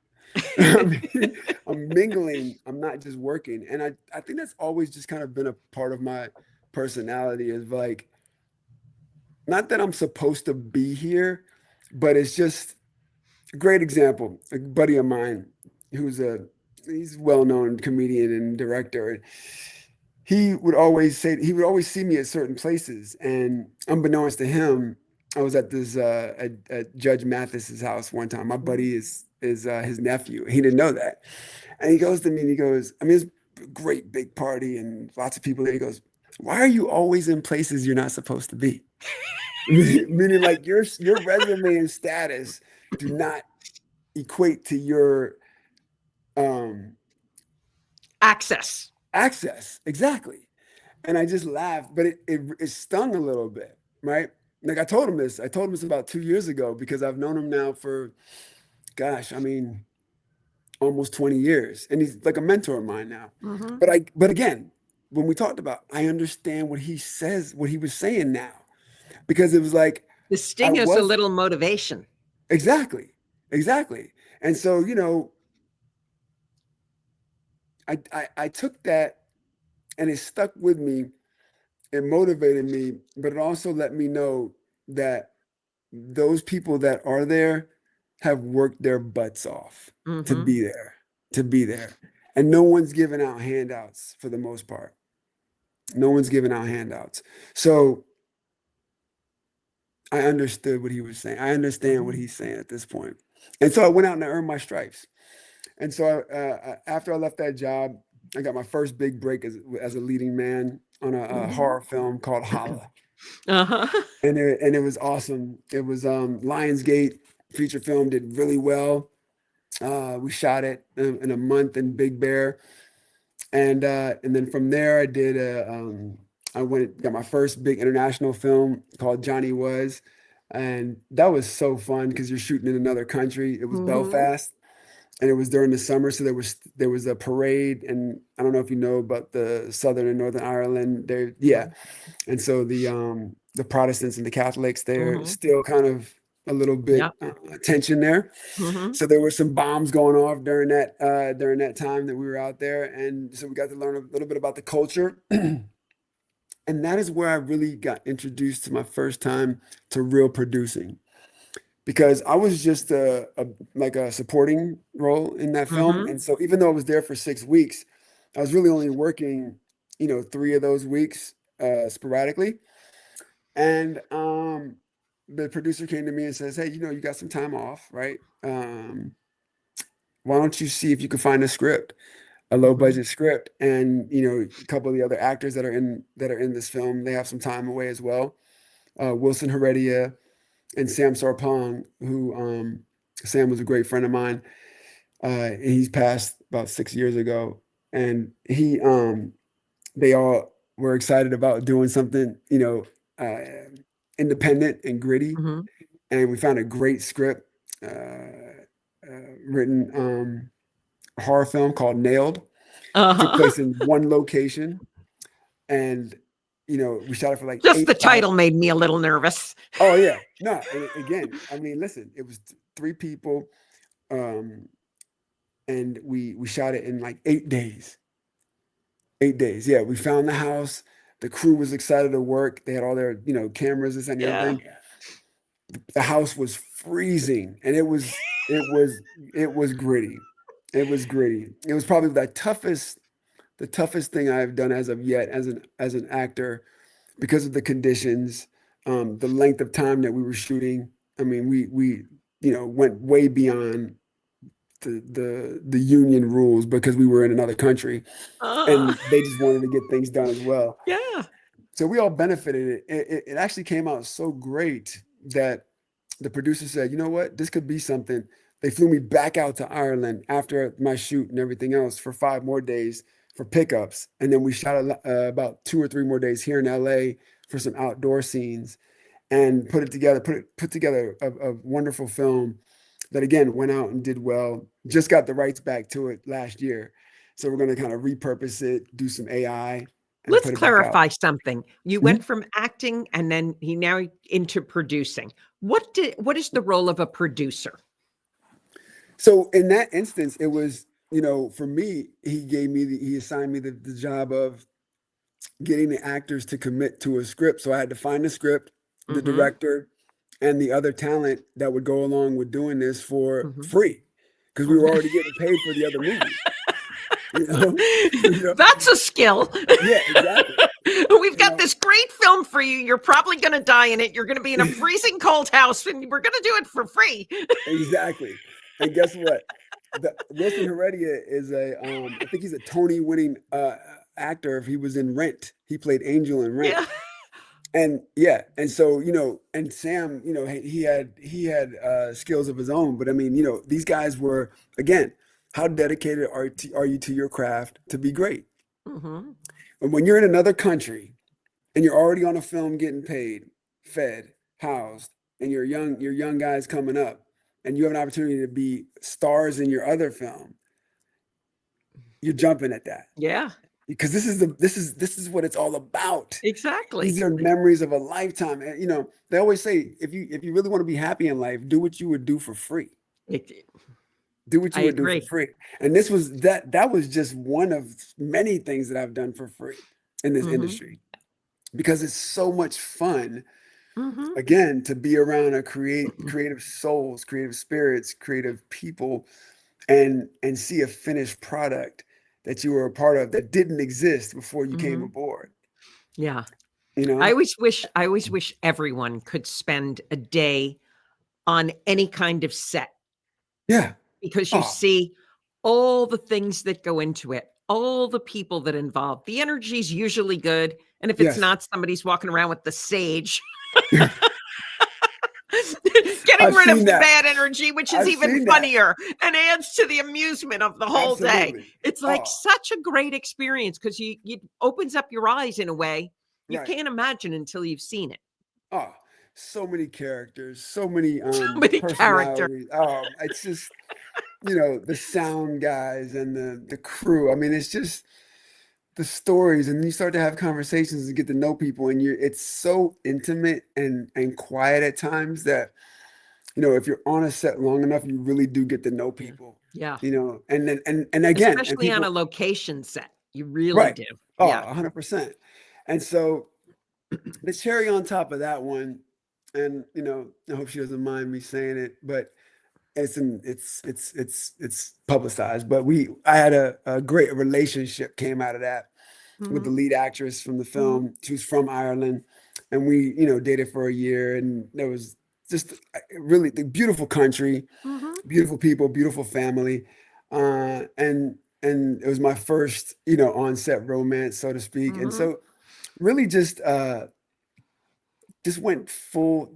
[SPEAKER 2] I mean, I'm mingling. I'm not just working, and I think that's always just kind of been a part of my personality is like, not that I'm supposed to be here, but it's just a great example. A buddy of mine who's he's a well-known comedian and director. And he would always see me at certain places, and unbeknownst to him, I was at this at Judge Mathis's house one time. My buddy is his nephew. He didn't know that, and he goes to me and he goes, I mean, it's a great big party and lots of people there. He goes, "Why are you always in places you're not supposed to be?" Meaning like your resume and status do not equate to your um
[SPEAKER 1] Access.
[SPEAKER 2] access. Exactly. And I just laughed, but it stung a little bit, right? Like I told him this. I told him this about 2 years ago because I've known him now for, gosh, I mean, almost 20 years, and he's like a mentor of mine now.
[SPEAKER 1] Hmm.
[SPEAKER 2] But again, when we talked about, I understand what he says, what he was saying now, because it was like
[SPEAKER 1] The
[SPEAKER 2] I
[SPEAKER 1] sting is a
[SPEAKER 2] was
[SPEAKER 1] little motivation.
[SPEAKER 2] exactly, and so I took that, and it stuck with me. It motivated me, but it also let me know that those people that are there have worked their butts off to
[SPEAKER 1] Hmm.
[SPEAKER 2] be there, to be there. And no one's giving out handouts for the most part. No one's giving out handouts. So I understood what he was saying. I understand what
[SPEAKER 1] Hmm.
[SPEAKER 2] he's saying at this point. And so I went out and I earned my stripes. And so after I left that job, I got my first big break as a leading man on a
[SPEAKER 1] Hmm.
[SPEAKER 2] horror film called Holla.
[SPEAKER 1] Uh-huh.
[SPEAKER 2] And it was awesome. It was Lionsgate feature film, did really well. We shot it in a month in Big Bear, and then from there I went got my first big international film called Johnny Was, and that was so fun because you're shooting in another country. It was
[SPEAKER 1] Hmm.
[SPEAKER 2] Belfast, and it was during the summer, so there was a parade, and I don't know if you know about the Southern and Northern Ireland. There, yeah, and so the Protestants and the Catholics, they're
[SPEAKER 1] Mhm.
[SPEAKER 2] still kind of a little bit
[SPEAKER 1] Yep.
[SPEAKER 2] tension there.
[SPEAKER 1] Mhm.
[SPEAKER 2] So there were some bombs going off during that time that we were out there, and so we got to learn a little bit about the culture. And that is where I really got introduced to my first time to real producing, because I was just like a supporting role in that film.
[SPEAKER 1] Mhm.
[SPEAKER 2] And so even though I was there for 6 weeks, I was really only working, 3 of those weeks sporadically. And the producer came to me and says, "Hey, you got some time off, right? Why don't you see if you can find a script, a low
[SPEAKER 1] Mhm.
[SPEAKER 2] budget script?" And a couple of the other actors that are in this film, they have some time away as well. Wilson Heredia and Sam Sarpong, who Sam was a great friend of mine. He's passed about 6 years ago, and they all were excited about doing something, uh, independent and gritty.
[SPEAKER 1] Mhm.
[SPEAKER 2] And we found a great script, written, horror film called Nailed. Took
[SPEAKER 1] Uh-huh.
[SPEAKER 2] place in one location, and we shot it for like
[SPEAKER 1] Just the
[SPEAKER 2] 8 hours.
[SPEAKER 1] title made me a little nervous.
[SPEAKER 2] Oh yeah, no, and again, I mean, listen, it was three people, um, and we shot it in like 8 days. 8 days, yeah. We found the house. The crew was excited to work. They had all their cameras, this and
[SPEAKER 1] Yeah.
[SPEAKER 2] everything. The house was freezing, and it was gritty. It was gritty. It was probably the toughest thing I've done as of yet as an actor, because of the conditions, the length of time that we were shooting. I mean, we went way beyond the union rules, because we were in another country,
[SPEAKER 1] Uh-huh.
[SPEAKER 2] and they just wanted to get things done as well.
[SPEAKER 1] Yeah.
[SPEAKER 2] So we all benefited. It actually came out so great that the producer said, "You know what? This could be something." They flew me back out to Ireland after my shoot and everything else for 5 more days for pickups. And then we shot about 2 or 3 more days here in LA for some outdoor scenes, and put together a wonderful film that again went out and did well. Just got the rights back to it last year. So we're going to kind of repurpose it, do some AI, and
[SPEAKER 1] Let's
[SPEAKER 2] put it back out.
[SPEAKER 1] clarify something. You went
[SPEAKER 2] Mhm.
[SPEAKER 1] from acting and then he now into producing. What is the role of a producer?
[SPEAKER 2] So in that instance, it was, for me, he assigned me the job of getting the actors to commit to a script. So I had to find the script, the
[SPEAKER 1] Mhm.
[SPEAKER 2] director, and the other talent that would go along with doing this for
[SPEAKER 1] Mhm.
[SPEAKER 2] free, because we were
[SPEAKER 1] Mhm.
[SPEAKER 2] already getting paid for the other movie. You know, you know,
[SPEAKER 1] That's a skill.
[SPEAKER 2] yeah, exactly.
[SPEAKER 1] We've
[SPEAKER 2] You
[SPEAKER 1] got
[SPEAKER 2] know,
[SPEAKER 1] this great film for you. You're probably going to die in it. You're going to be in a freezing cold house, and we're going to do it for free.
[SPEAKER 2] exactly. And guess what? The Wilson Heredia is I think he's a Tony winning actor. He was in Rent. He played Angel in Rent.
[SPEAKER 1] Yeah.
[SPEAKER 2] And yeah, and so and Sam, he had skills of his own, but I mean, these guys were, again, how dedicated are you to your craft to be great?
[SPEAKER 1] Mhm.
[SPEAKER 2] And when you're in another country and you're already on a film getting paid, fed, housed, and you're young guys coming up, and you have an opportunity to be stars in your other film, you're jumping at that,
[SPEAKER 1] Yeah.
[SPEAKER 2] because this is what it's all about.
[SPEAKER 1] Exactly.
[SPEAKER 2] These are memories of a lifetime. And they always say, if you really want to be happy in life, do what you would do for free.
[SPEAKER 1] It,
[SPEAKER 2] Do what
[SPEAKER 1] I
[SPEAKER 2] you would do for
[SPEAKER 1] agree.
[SPEAKER 2] free. And that was just one of many things that I've done for free in this
[SPEAKER 1] Mhm.
[SPEAKER 2] industry, because it's so much fun,
[SPEAKER 1] Mhm.
[SPEAKER 2] again, to be around creative souls, creative spirits, creative people, and see a finished product that you were a part of that didn't exist before you came
[SPEAKER 1] Mhm.
[SPEAKER 2] aboard,
[SPEAKER 1] Yeah.
[SPEAKER 2] you know?
[SPEAKER 1] I always wish everyone could spend a day on any kind of set
[SPEAKER 2] Yeah.
[SPEAKER 1] because you
[SPEAKER 2] Oh,
[SPEAKER 1] see all the things that go into it, all the people that involve. The energy's usually good, and if it's
[SPEAKER 2] yes.
[SPEAKER 1] not, somebody's walking around with the sage, getting
[SPEAKER 2] I've
[SPEAKER 1] rid of
[SPEAKER 2] seen
[SPEAKER 1] the
[SPEAKER 2] that.
[SPEAKER 1] bad energy, which is
[SPEAKER 2] I've
[SPEAKER 1] even
[SPEAKER 2] seen that.
[SPEAKER 1] funnier and adds to the amusement of the whole day.
[SPEAKER 2] Absolutely.
[SPEAKER 1] It's like
[SPEAKER 2] Oh,
[SPEAKER 1] such a great experience because you opens up your eyes in a way you
[SPEAKER 2] right.
[SPEAKER 1] can't imagine until you've seen it.
[SPEAKER 2] Oh, so many characters, so many
[SPEAKER 1] So many characters.
[SPEAKER 2] personalities. It's just the sound guys and the crew. I mean, it's just the stories, and you start to have conversations and get to know people, and it's so intimate and quiet at times that, if you're on a set long enough, you really do get to know
[SPEAKER 1] Yeah.
[SPEAKER 2] people,
[SPEAKER 1] Yeah.
[SPEAKER 2] and then and again, and
[SPEAKER 1] Especially on a
[SPEAKER 2] people,
[SPEAKER 1] location set. You really
[SPEAKER 2] right.
[SPEAKER 1] do.
[SPEAKER 2] Oh,
[SPEAKER 1] Yeah.
[SPEAKER 2] 100%. And so the cherry on top of that one, and I hope she doesn't mind me saying it, but it's publicized. But I had a great relationship came out of that with the
[SPEAKER 1] Mhm.
[SPEAKER 2] lead actress from the
[SPEAKER 1] Mhm.
[SPEAKER 2] film. She was from Ireland, and we dated for a year, and there was just really the beautiful country,
[SPEAKER 1] Mhm.
[SPEAKER 2] beautiful people, beautiful family, and it was my first on set romance, so to speak, and
[SPEAKER 1] Mhm.
[SPEAKER 2] so really just went full,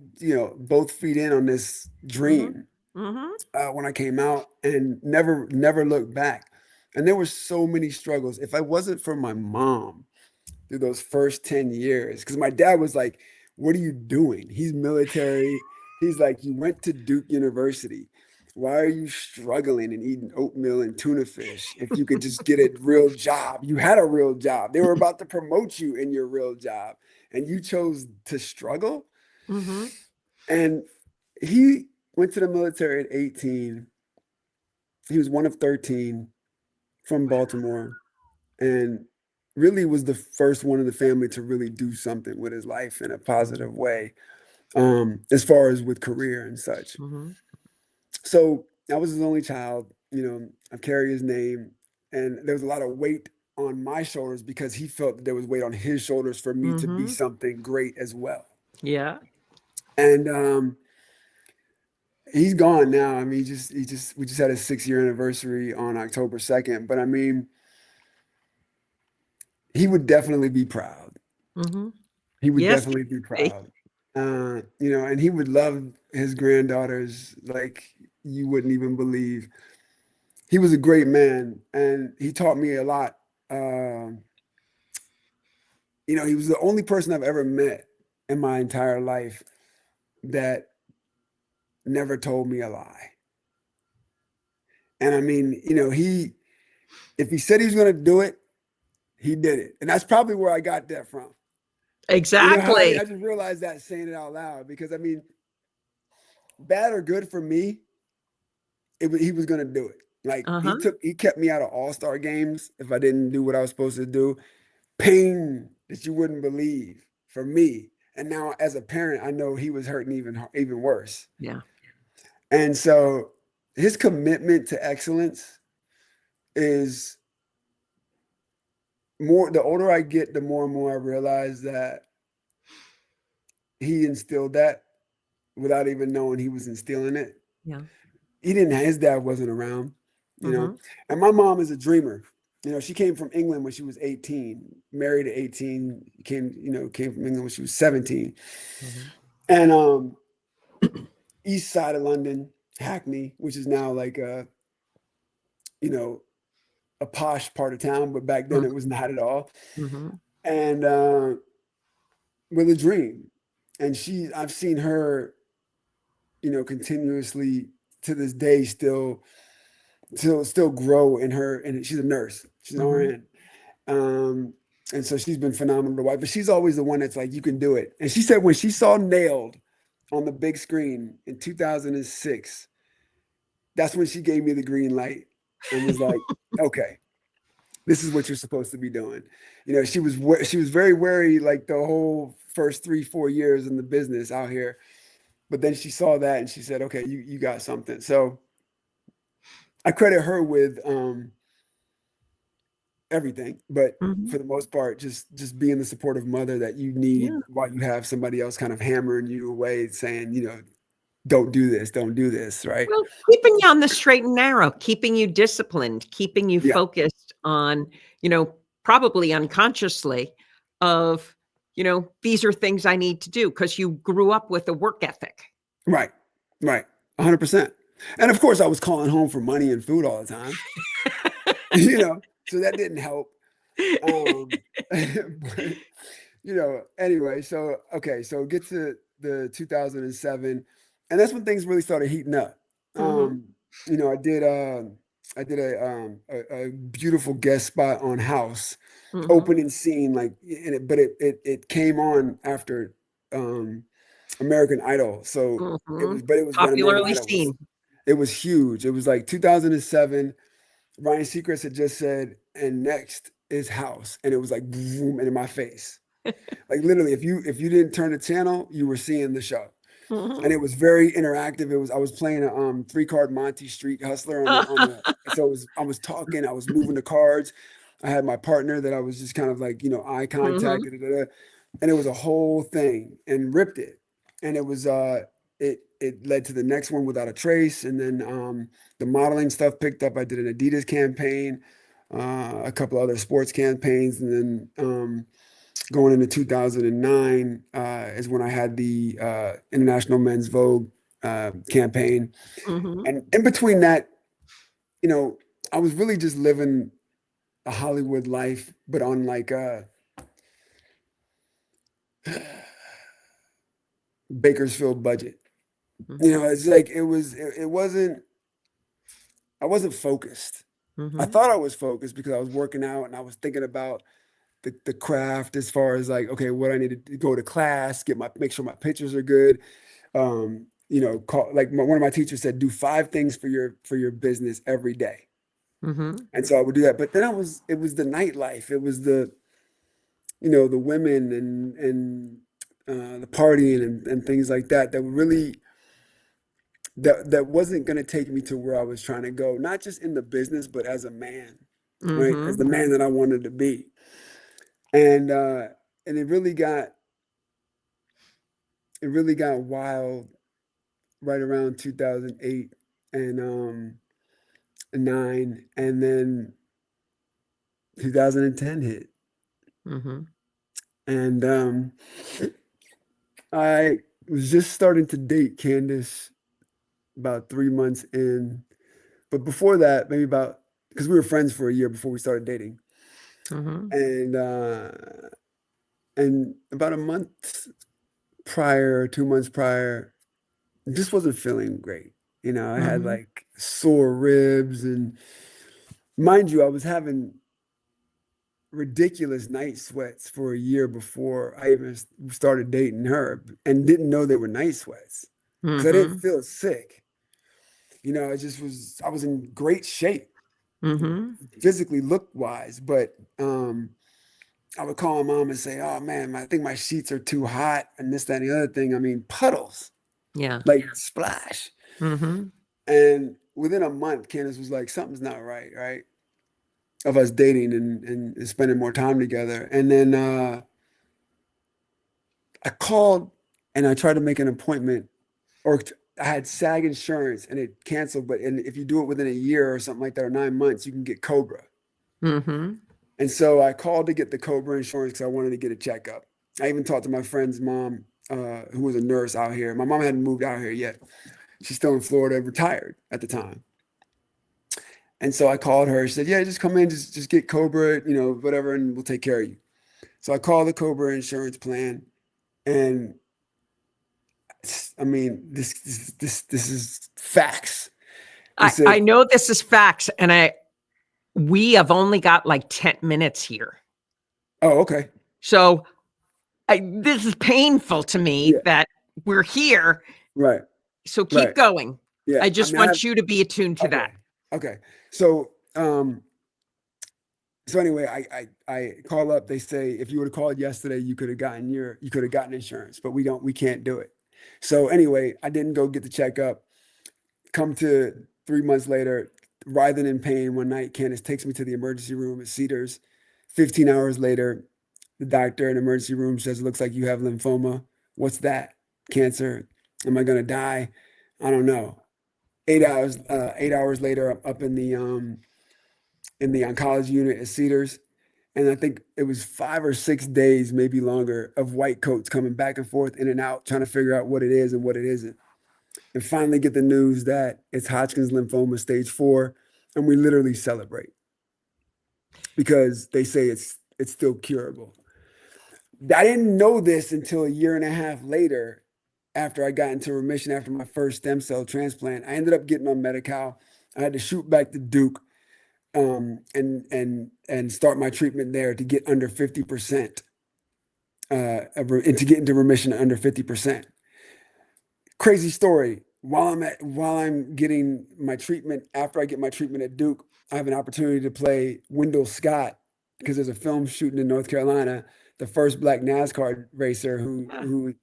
[SPEAKER 2] both feet in on this
[SPEAKER 1] Mhm.
[SPEAKER 2] dream
[SPEAKER 1] Mhm.
[SPEAKER 2] when I came out, and never looked back. And there were so many struggles. If I wasn't for my mom through those first 10 years, because my dad was like, "What are you doing?" He's military. He's like, "You went to Duke University. Why are you struggling and eating oatmeal and tuna fish if you could just get a real job? You had a real job. They were about to promote you in your real job, and you chose to struggle."
[SPEAKER 1] Mhm.
[SPEAKER 2] And he went to the military at 18. He was one of 13 from Baltimore, and really was the first one in the family to really do something with his life in a positive way, as far as with career and such.
[SPEAKER 1] Mhm.
[SPEAKER 2] So I was his only child. I carry his name, and there was a lot of weight on my shoulders because he felt that there was weight on his shoulders for me to be
[SPEAKER 1] Mhm.
[SPEAKER 2] something great as well.
[SPEAKER 1] Yeah.
[SPEAKER 2] And he's gone now. I mean, we just had a 6 year anniversary on October 2nd. But I mean, he would definitely be proud.
[SPEAKER 1] Mhm.
[SPEAKER 2] He would
[SPEAKER 1] Yes,
[SPEAKER 2] definitely be
[SPEAKER 1] he
[SPEAKER 2] proud. And he would love his granddaughters like you wouldn't even believe. He was a great man, and he taught me a lot. Um, he was the only person I've ever met in my entire life that never told me a lie. And I mean, if he said he was going to do it, he did it. And that's probably where I got that from. You know how I
[SPEAKER 1] exactly.
[SPEAKER 2] just realized that saying it out loud because I mean, bad or good for me, he was going to do it. Like
[SPEAKER 1] Uh-huh.
[SPEAKER 2] he kept me out of all-star games if I didn't do what I was supposed to do. Pain that you wouldn't believe for me. And now as a parent, I know he was hurting even worse.
[SPEAKER 1] Yeah.
[SPEAKER 2] And so his commitment to excellence is more, the older I get, the more and more I realize that he instilled that without even knowing he was instilling it.
[SPEAKER 1] Yeah.
[SPEAKER 2] His dad wasn't around, you know.
[SPEAKER 1] Mhm.
[SPEAKER 2] And my mom is a dreamer. She came from England when she was 18, married at 18, came from England when she was 17.
[SPEAKER 1] Mhm.
[SPEAKER 2] And east side of London, Hackney, which is now like you know, a posh part of town, but back then
[SPEAKER 1] Mhm.
[SPEAKER 2] it was not at all.
[SPEAKER 1] Mhm.
[SPEAKER 2] And with a dream. And I've seen her, continuously to this day still grow in her, and she's a nurse. She's an
[SPEAKER 1] Mhm.
[SPEAKER 2] RN. Um, and so she's been phenomenal to watch. But she's always the one that's like, you can do it. And she said when she saw Nailed on the big screen in 2006, that's when she gave me the green light and was like, okay, this is what you're supposed to be doing. She was very wary like the whole first 3 4 years in the business out here. But then she saw that and she said, okay, you got something. So I credit her with everything, but
[SPEAKER 1] Mhm.
[SPEAKER 2] for the most part, just being the supportive mother that you need
[SPEAKER 1] Yeah.
[SPEAKER 2] while you have somebody else kind of hammering you away, saying, don't do this, right?
[SPEAKER 1] Well, keeping you on the straight and narrow, keeping you disciplined, keeping you
[SPEAKER 2] Yeah,
[SPEAKER 1] focused on, you know, probably unconsciously of, these are things I need to do because you grew up with a work ethic.
[SPEAKER 2] right, right, 100%. And of course, I was calling home for money and food all the time, so that didn't help. But anyway, so okay, so get to the 2007, and that's when things really started heating up.
[SPEAKER 1] Mhm.
[SPEAKER 2] I did a beautiful guest spot on House,
[SPEAKER 1] Mhm.
[SPEAKER 2] opening scene, like in it, but it came on after um American Idol. So
[SPEAKER 1] Mhm.
[SPEAKER 2] but it was when American
[SPEAKER 1] Popularly
[SPEAKER 2] Idol was,
[SPEAKER 1] seen.
[SPEAKER 2] it was huge. It was like 2007. Ryan Seacrest had just said, and next is House. And it was like boom, and in my face. Like literally, if you didn't turn the channel, you were seeing the show. And
[SPEAKER 1] Mhm.
[SPEAKER 2] it was very interactive. It was I was playing a three-card Monty Street Hustler on the so I was talking, I was moving the cards. I had my partner that I was just kind of like, eye contact,
[SPEAKER 1] Mhm.
[SPEAKER 2] da, da, da, and it was a whole thing and ripped it. And it was it led to the next one, Without a Trace, and then the modeling stuff picked up. I did an Adidas campaign, a couple other sports campaigns, and then going into 2009 is when I had the International Men's Vogue campaign.
[SPEAKER 1] Mhm.
[SPEAKER 2] And in between that, you know, I was really just living a Hollywood life, but on like a Bakersfield budget.
[SPEAKER 1] Mhm.
[SPEAKER 2] It's like it wasn't, I wasn't focused. I
[SPEAKER 1] Mhm.
[SPEAKER 2] thought I was focused because I was working out and I was thinking about the craft as far as like, okay, what I need to go to class, make sure my pictures are good. Like one of my teachers said, do 5 things for your business every day.
[SPEAKER 1] Mhm.
[SPEAKER 2] And so I would do that. But then it was the nightlife. It was the women and the partying and things like that that really that wasn't going to take me to where I was trying to go, not just in the business, but as a man, right? As
[SPEAKER 1] Mhm.
[SPEAKER 2] the man that I wanted to be. And and it really got wild right around 2008 and 9, and then 2010 hit.
[SPEAKER 1] Mhm.
[SPEAKER 2] And I was just starting to date Candace about 3 months in. But before that, maybe about, because we were friends for a year before we started dating.
[SPEAKER 1] Mhm.
[SPEAKER 2] And and about a month prior, 2 months prior, just wasn't feeling great. I had
[SPEAKER 1] Mhm.
[SPEAKER 2] like sore ribs, and mind you, I was having ridiculous night sweats for a year before I even started dating her, and didn't know they were night sweats because I didn't
[SPEAKER 1] Mhm.
[SPEAKER 2] feel sick. I was in great shape
[SPEAKER 1] Mhm.
[SPEAKER 2] physically, look wise, but I would call my mom and say, "Oh man, I think my sheets are too hot," and this, that, and the other thing. I mean, puddles,
[SPEAKER 1] Yeah.
[SPEAKER 2] like splash.
[SPEAKER 1] Mhm.
[SPEAKER 2] And within a month, Candace was like, "Something's not right, right?" Of us dating and spending more time together. And then I called and I tried to make an appointment, or I had SAG insurance and it canceled. And if you do it within a year or something like that, or 9 months, you can get Cobra.
[SPEAKER 1] Mhm.
[SPEAKER 2] And so I called to get the Cobra insurance because I wanted to get a checkup. I even talked to my friend's mom, who was a nurse out here. My mom hadn't moved out here yet. She's still in Florida, retired at the time. And so I called her. She said, "Yeah, just come in, just get Cobra, whatever, and we'll take care of you." So I called the Cobra insurance plan, and I mean, this is facts. It
[SPEAKER 1] I
[SPEAKER 2] said,
[SPEAKER 1] know this is facts, and we have only got like 10 minutes here.
[SPEAKER 2] "Oh, okay,
[SPEAKER 1] So this is painful to me
[SPEAKER 2] yeah,
[SPEAKER 1] that we're here.
[SPEAKER 2] right,
[SPEAKER 1] So keep
[SPEAKER 2] right,
[SPEAKER 1] going.
[SPEAKER 2] yeah."
[SPEAKER 1] I
[SPEAKER 2] I
[SPEAKER 1] just
[SPEAKER 2] mean, I have
[SPEAKER 1] want you to be attuned to that.
[SPEAKER 2] okay, okay. So, so anyway, I call up. They say if you would have called yesterday, you could have gotten insurance, but we can't do it. So anyway, I didn't go get the checkup. Come to 3 months later, writhing in pain one night, Candace takes me to the emergency room at Cedars. 15 hours later, the doctor in the emergency room says, "It looks like you have lymphoma." What's that? Cancer. Am I gonna die? I don't know. 8 hours later, I'm up in the oncology unit at Cedars. And I think it was 5 or 6 days, maybe longer, of white coats coming back and forth in and out, trying to figure out what it is and what it isn't. And finally get the news that it's Hodgkin's lymphoma stage 4. And we literally celebrate because they say it's still curable. I didn't know this until a year and a half later after I got into remission after my first stem cell transplant. I ended up getting on Medi-Cal. I had to shoot back to Duke and start my treatment there to get under 50%, and to get into remission under 50%. Crazy story. While I'm getting my treatment, after I get my treatment at Duke, I have an opportunity to play Wendell Scott because there's a film shooting in North Carolina, the first black NASCAR racer who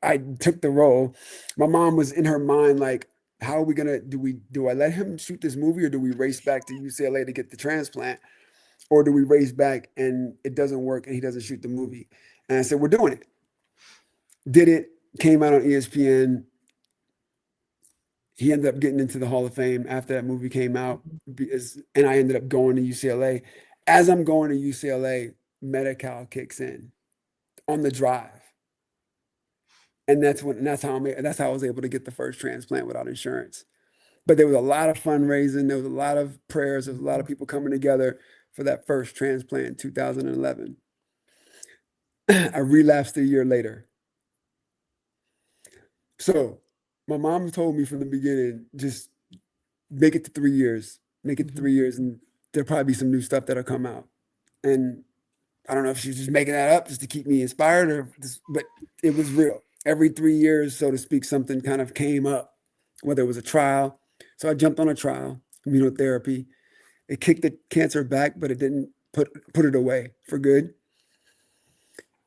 [SPEAKER 2] I took the role. My mom was in her mind like, how are we gonna do I let him shoot this movie, or do we race back to UCLA to get the transplant, or do we race back and it doesn't work and he doesn't shoot the movie? And I said, we're doing it. Did it, came out on ESPN. He ended up getting into the Hall of Fame after that movie came out, and I ended up going to UCLA. As I'm going to UCLA, Medi-Cal kicks in on the drive, and that's how I was able to get the first transplant without insurance. But there was a lot of fundraising, there was a lot of prayers, there was a lot of people coming together for that first transplant in 2011. I relapsed a year later. So my mom told me from the beginning, just make it to 3 years, make it to 3 years, and there'll probably be some new stuff that'll come out. And I don't know if she's just making that up just to keep me inspired, but it was real. Every 3 years, so to speak, something kind of came up, whether it was a trial. So I jumped on a trial, immunotherapy. It kicked the cancer back, but it didn't put it away for good.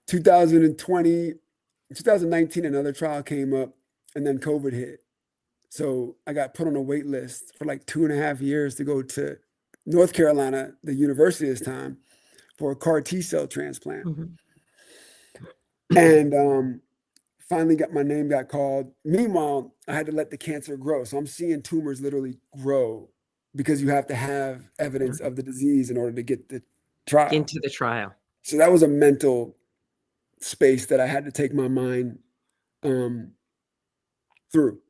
[SPEAKER 2] 2020, 2019, another trial came up, and then COVID hit. So I got put on a wait list for like 2.5 years to go to North Carolina, the university this time, for a CAR T cell transplant. And finally got my name got called. Meanwhile, I had to let the cancer grow. So I'm seeing tumors literally grow because you have to have evidence of the disease in order to get the trial.
[SPEAKER 1] Into the trial.
[SPEAKER 2] So that was a mental space that I had to take my mind through.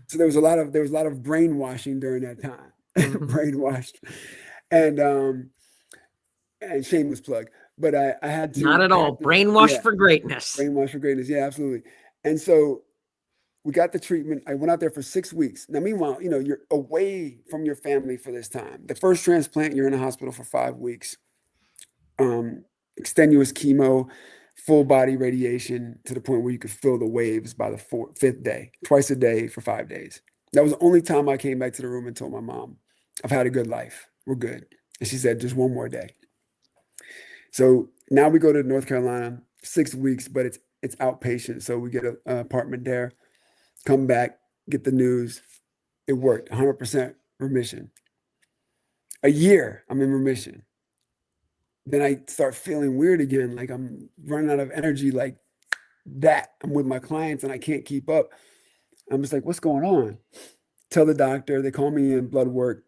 [SPEAKER 2] So there was a lot of brainwashing during that time. Brainwashed. And shameless plug. But I had to
[SPEAKER 1] Not at all. Brainwashed for greatness.
[SPEAKER 2] Brainwashed for greatness. Yeah, absolutely. And so we got the treatment. I went out there for 6 weeks. Now, meanwhile, you're away from your family for this time. The first transplant, you're in a hospital for 5 weeks. Extenuous chemo, full body radiation to the point where you could feel the waves by the fifth day, twice a day for 5 days. That was the only time I came back to the room and told my mom, I've had a good life. We're good. And she said, just one more day. So now we go to North Carolina, 6 weeks, but it's outpatient. So we get an apartment there, come back, get the news. It worked, 100% remission. A year, I'm in remission. Then I start feeling weird again, like I'm running out of energy like that. I'm with my clients and I can't keep up. I'm just like, what's going on? Tell the doctor, they call me in, blood work.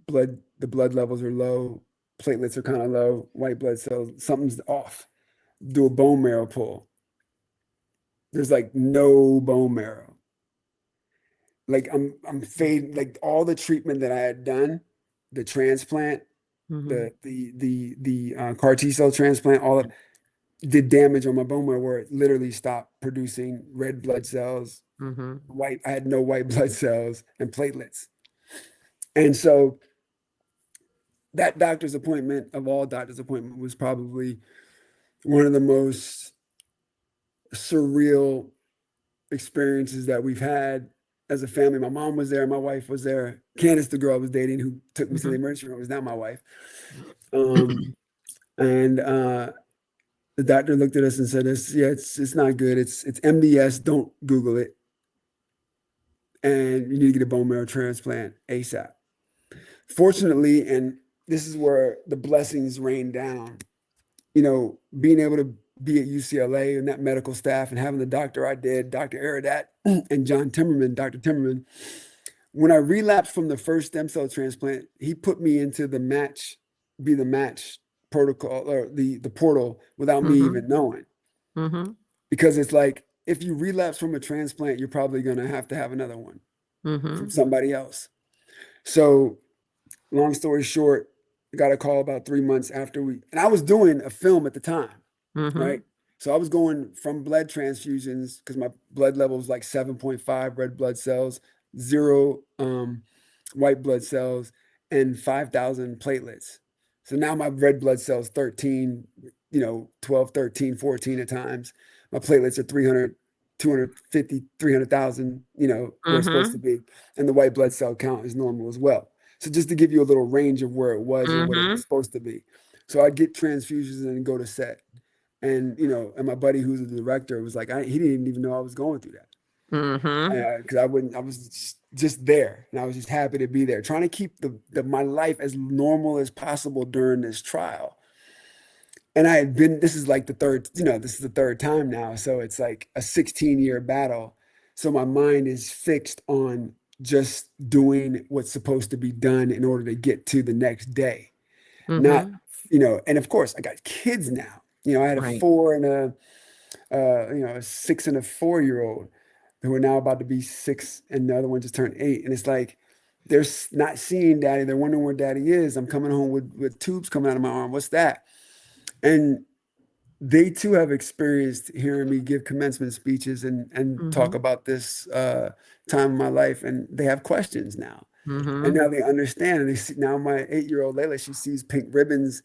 [SPEAKER 2] The blood levels are low, platelets are kind of low, white blood cells, something's off. Do a bone marrow pull. There's like no bone marrow. Like I'm fading, like all the treatment that I had done, the transplant, the CAR T cell transplant, all of did damage on my bone marrow where it literally stopped producing red blood cells, I had no white blood cells and platelets. And so that doctor's appointment of all doctor's appointment was probably one of the most surreal experiences that we've had as a family. My mom was there, my wife was there. Candace, the girl I was dating who took me to the emergency room, is now my wife. And the doctor looked at us and said, it's not good. It's MDS. Don't Google it. And you need to get a bone marrow transplant ASAP. Fortunately, and this is where the blessings rain down, being able to be at UCLA and that medical staff and having the doctor I did, Dr. Aradat and Dr. Timmerman. When I relapsed from the first stem cell transplant, he put me into the match protocol or the portal without me even knowing. Because it's like, if you relapse from a transplant, you're probably going to have another one from somebody else. So long story short, I got a call about 3 months after and I was doing a film at the time, right? So I was going from blood transfusions because my blood level was like 7.5 red blood cells, zero white blood cells, and 5,000 platelets. So now my red blood cells 13, 12, 13, 14 at times. My platelets are 300, 250, 300,000, where it's supposed to
[SPEAKER 1] Mhm.
[SPEAKER 2] be. And the white blood cell count is normal as well. So just to give you a little range of where it was and what it was
[SPEAKER 1] Mhm.
[SPEAKER 2] supposed to be. So I'd get transfusions and go to set. And, and my buddy who's the director was like, he didn't even know I was going through that.
[SPEAKER 1] Mhm.
[SPEAKER 2] Because I was just there, and I was just happy to be there, trying to keep my life as normal as possible during this trial. And I had been, this is like this is the third time now. So it's like a 16-year battle. So my mind is fixed on just doing what's supposed to be done in order to get to the next day. Not,
[SPEAKER 1] Mhm.
[SPEAKER 2] and of course I got kids now. I had a
[SPEAKER 1] Right.
[SPEAKER 2] 4 and a 6 and a 4-year-old who are now about to be 6, and the other one just turned 8. And it's like, they're not seeing daddy. They're wondering where daddy is. I'm coming home with tubes coming out of my arm. What's that? And they too have experienced hearing me give commencement speeches and talk
[SPEAKER 1] Mhm.
[SPEAKER 2] about this time of my life, and they have questions now. And
[SPEAKER 1] Mhm.
[SPEAKER 2] now they understand, and they see now my 8-year-old Layla, she sees pink ribbons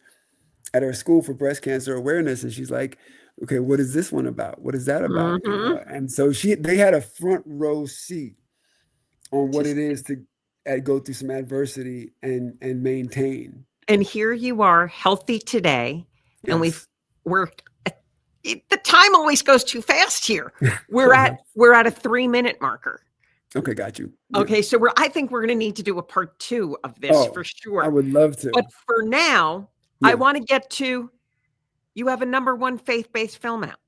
[SPEAKER 2] at her school for breast cancer awareness, and she's like, okay, what is this one about? What is that about?
[SPEAKER 1] Mhm.
[SPEAKER 2] And so they had a front row seat on what
[SPEAKER 1] Just
[SPEAKER 2] it is to go through some adversity and maintain.
[SPEAKER 1] and here you are, healthy today, and
[SPEAKER 2] Yes.
[SPEAKER 1] we're the time always goes too fast here. We're
[SPEAKER 2] Uh-huh.
[SPEAKER 1] at we're at a 3-minute marker.
[SPEAKER 2] Okay, got you. Yeah.
[SPEAKER 1] Okay, so I think we're going to need to do a part 2 of this for
[SPEAKER 2] Oh, I
[SPEAKER 1] sure.
[SPEAKER 2] would love
[SPEAKER 1] But
[SPEAKER 2] to.
[SPEAKER 1] for now, I
[SPEAKER 2] Yeah.
[SPEAKER 1] want to get to you have a number 1 faith-based film out.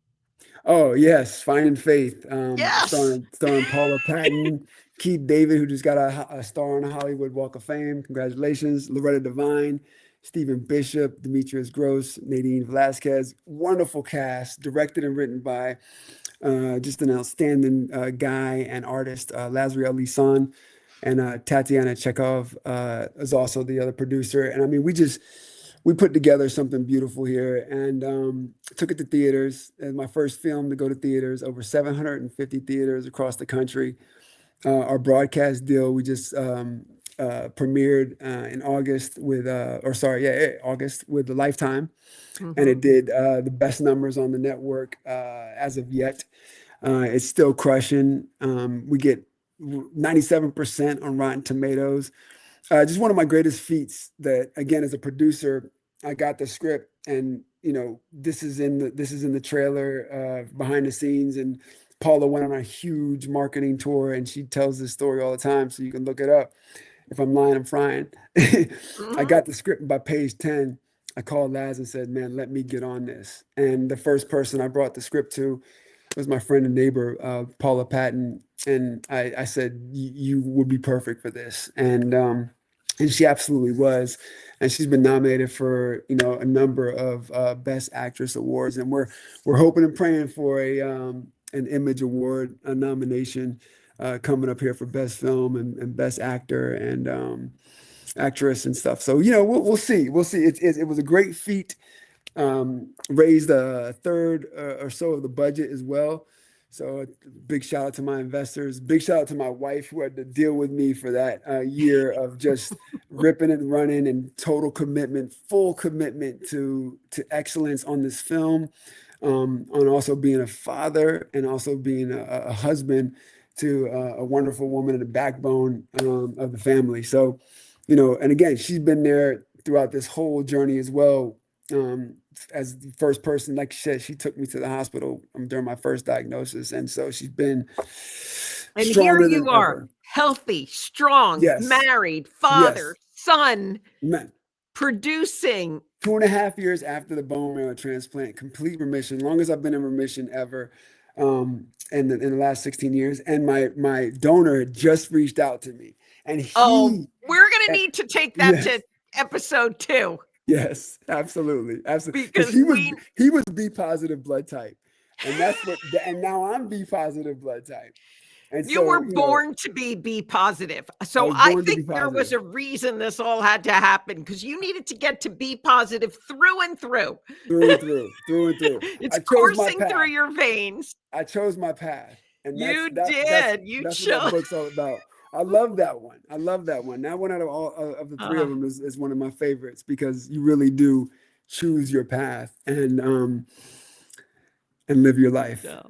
[SPEAKER 2] Oh, yes, Finding Faith,
[SPEAKER 1] Yes.
[SPEAKER 2] starring Paula Patton, Keith David, who just got a star on the Hollywood Walk of Fame. Congratulations. Loretta Devine, Stephen Bishop, Demetrius Gross, Nadine Velasquez. Wonderful cast, directed and written by just an outstanding guy and artist, Lazarel Lisan, and Tatiana Chekhov is also the other producer. And I mean, we put together something beautiful here, and took it to theaters. And my first film to go to theaters, over 750 theaters across the country. Our broadcast deal, we just premiered in August August with the Lifetime, and it
[SPEAKER 1] Mhm.
[SPEAKER 2] did the best numbers on the network as of yet. It's still crushing. We get 97% on Rotten Tomatoes. Just one of my greatest feats that, again, as a producer, I got the script, and this is in the trailer, behind the scenes, and Paula went on a huge marketing tour, and she tells this story all the time, so you can look it up. If I'm lying, I'm frying. I
[SPEAKER 1] Mhm.
[SPEAKER 2] got the script, and by page 10, I called Laz and said, "Man, let me get on this." And the first person I brought the script to was my friend and neighbor, Paula Patton, and I said, You would be perfect for this," and she absolutely was, and she's been nominated for a number of Best Actress awards, and we're hoping and praying for an Image Award, a nomination coming up here for Best Film and Best Actor and actress and stuff. So we'll see. We'll see. It was a great feat, raised a third or so of the budget as well. So big shout out to my investors. Big shout out to my wife who had to deal with me for that year of just ripping and running and total commitment, full commitment to excellence on this film, on also being a father and also being a husband to a wonderful woman and a backbone of the family. So, and again, she's been there throughout this whole journey as well, as the first person. Like she said, she took me to the hospital during my first diagnosis, and so she's been
[SPEAKER 1] And here
[SPEAKER 2] stronger than
[SPEAKER 1] you are,
[SPEAKER 2] ever.
[SPEAKER 1] healthy, strong,
[SPEAKER 2] Yes,
[SPEAKER 1] married, father,
[SPEAKER 2] yes,
[SPEAKER 1] son,
[SPEAKER 2] man.
[SPEAKER 1] producing.
[SPEAKER 2] 2.5 years after the bone marrow transplant, complete remission, longest I've been in remission ever, in the last 16 years. And my donor had just reached out to me, and
[SPEAKER 1] Oh,
[SPEAKER 2] he,
[SPEAKER 1] we're going to
[SPEAKER 2] and-
[SPEAKER 1] need to take that to
[SPEAKER 2] yes,
[SPEAKER 1] episode 2
[SPEAKER 2] yes, absolutely, absolutely, because
[SPEAKER 1] because
[SPEAKER 2] he was B positive blood type, and that's what, and now I'm B positive blood type. And
[SPEAKER 1] You were
[SPEAKER 2] so,
[SPEAKER 1] born to be B positive.
[SPEAKER 2] I
[SPEAKER 1] So
[SPEAKER 2] was
[SPEAKER 1] I
[SPEAKER 2] born to be
[SPEAKER 1] think there was
[SPEAKER 2] positive
[SPEAKER 1] a reason this all had to happen because you needed to get to B positive through and through.
[SPEAKER 2] through and through, through and through.
[SPEAKER 1] It's
[SPEAKER 2] I chose my
[SPEAKER 1] coursing through
[SPEAKER 2] path.
[SPEAKER 1] your veins.
[SPEAKER 2] I chose my path, and
[SPEAKER 1] You did. You
[SPEAKER 2] that's what that
[SPEAKER 1] chose.
[SPEAKER 2] book's all about. I love that one. I love that one. That one out of all of the three of them is one of my favorites because you really do choose your path and live your life
[SPEAKER 1] Yeah.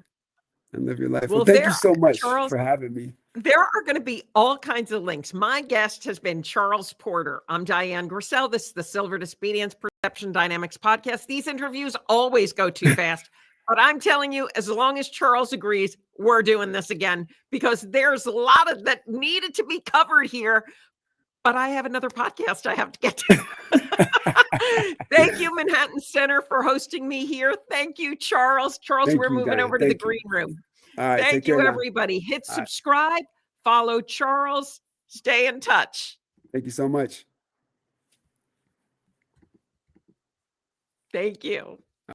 [SPEAKER 2] and live your life. Well,
[SPEAKER 1] Well,
[SPEAKER 2] thank you so much
[SPEAKER 1] Charles,
[SPEAKER 2] for having me.
[SPEAKER 1] there are going to be all kinds of links. My guest has been Charles Porter. I'm Diane Grissel. This is the Silver Disobedience Perception Dynamics podcast. These interviews always go too fast. But I'm telling you, as long as Charles agrees, we're doing this again because there's a lot of that needed to be covered here. But I have another podcast I have to get to. Thank you, Manhattan Center, for hosting me here. Thank you, Charles. Charles,
[SPEAKER 2] Thank
[SPEAKER 1] we're
[SPEAKER 2] you,
[SPEAKER 1] moving
[SPEAKER 2] Diane.
[SPEAKER 1] over to the
[SPEAKER 2] Thank you.
[SPEAKER 1] green room.
[SPEAKER 2] All right, take
[SPEAKER 1] Thank
[SPEAKER 2] care
[SPEAKER 1] you,
[SPEAKER 2] now.
[SPEAKER 1] everybody. Hit
[SPEAKER 2] All right.
[SPEAKER 1] subscribe, follow Charles, stay in touch.
[SPEAKER 2] Thank you so much.
[SPEAKER 1] Thank you.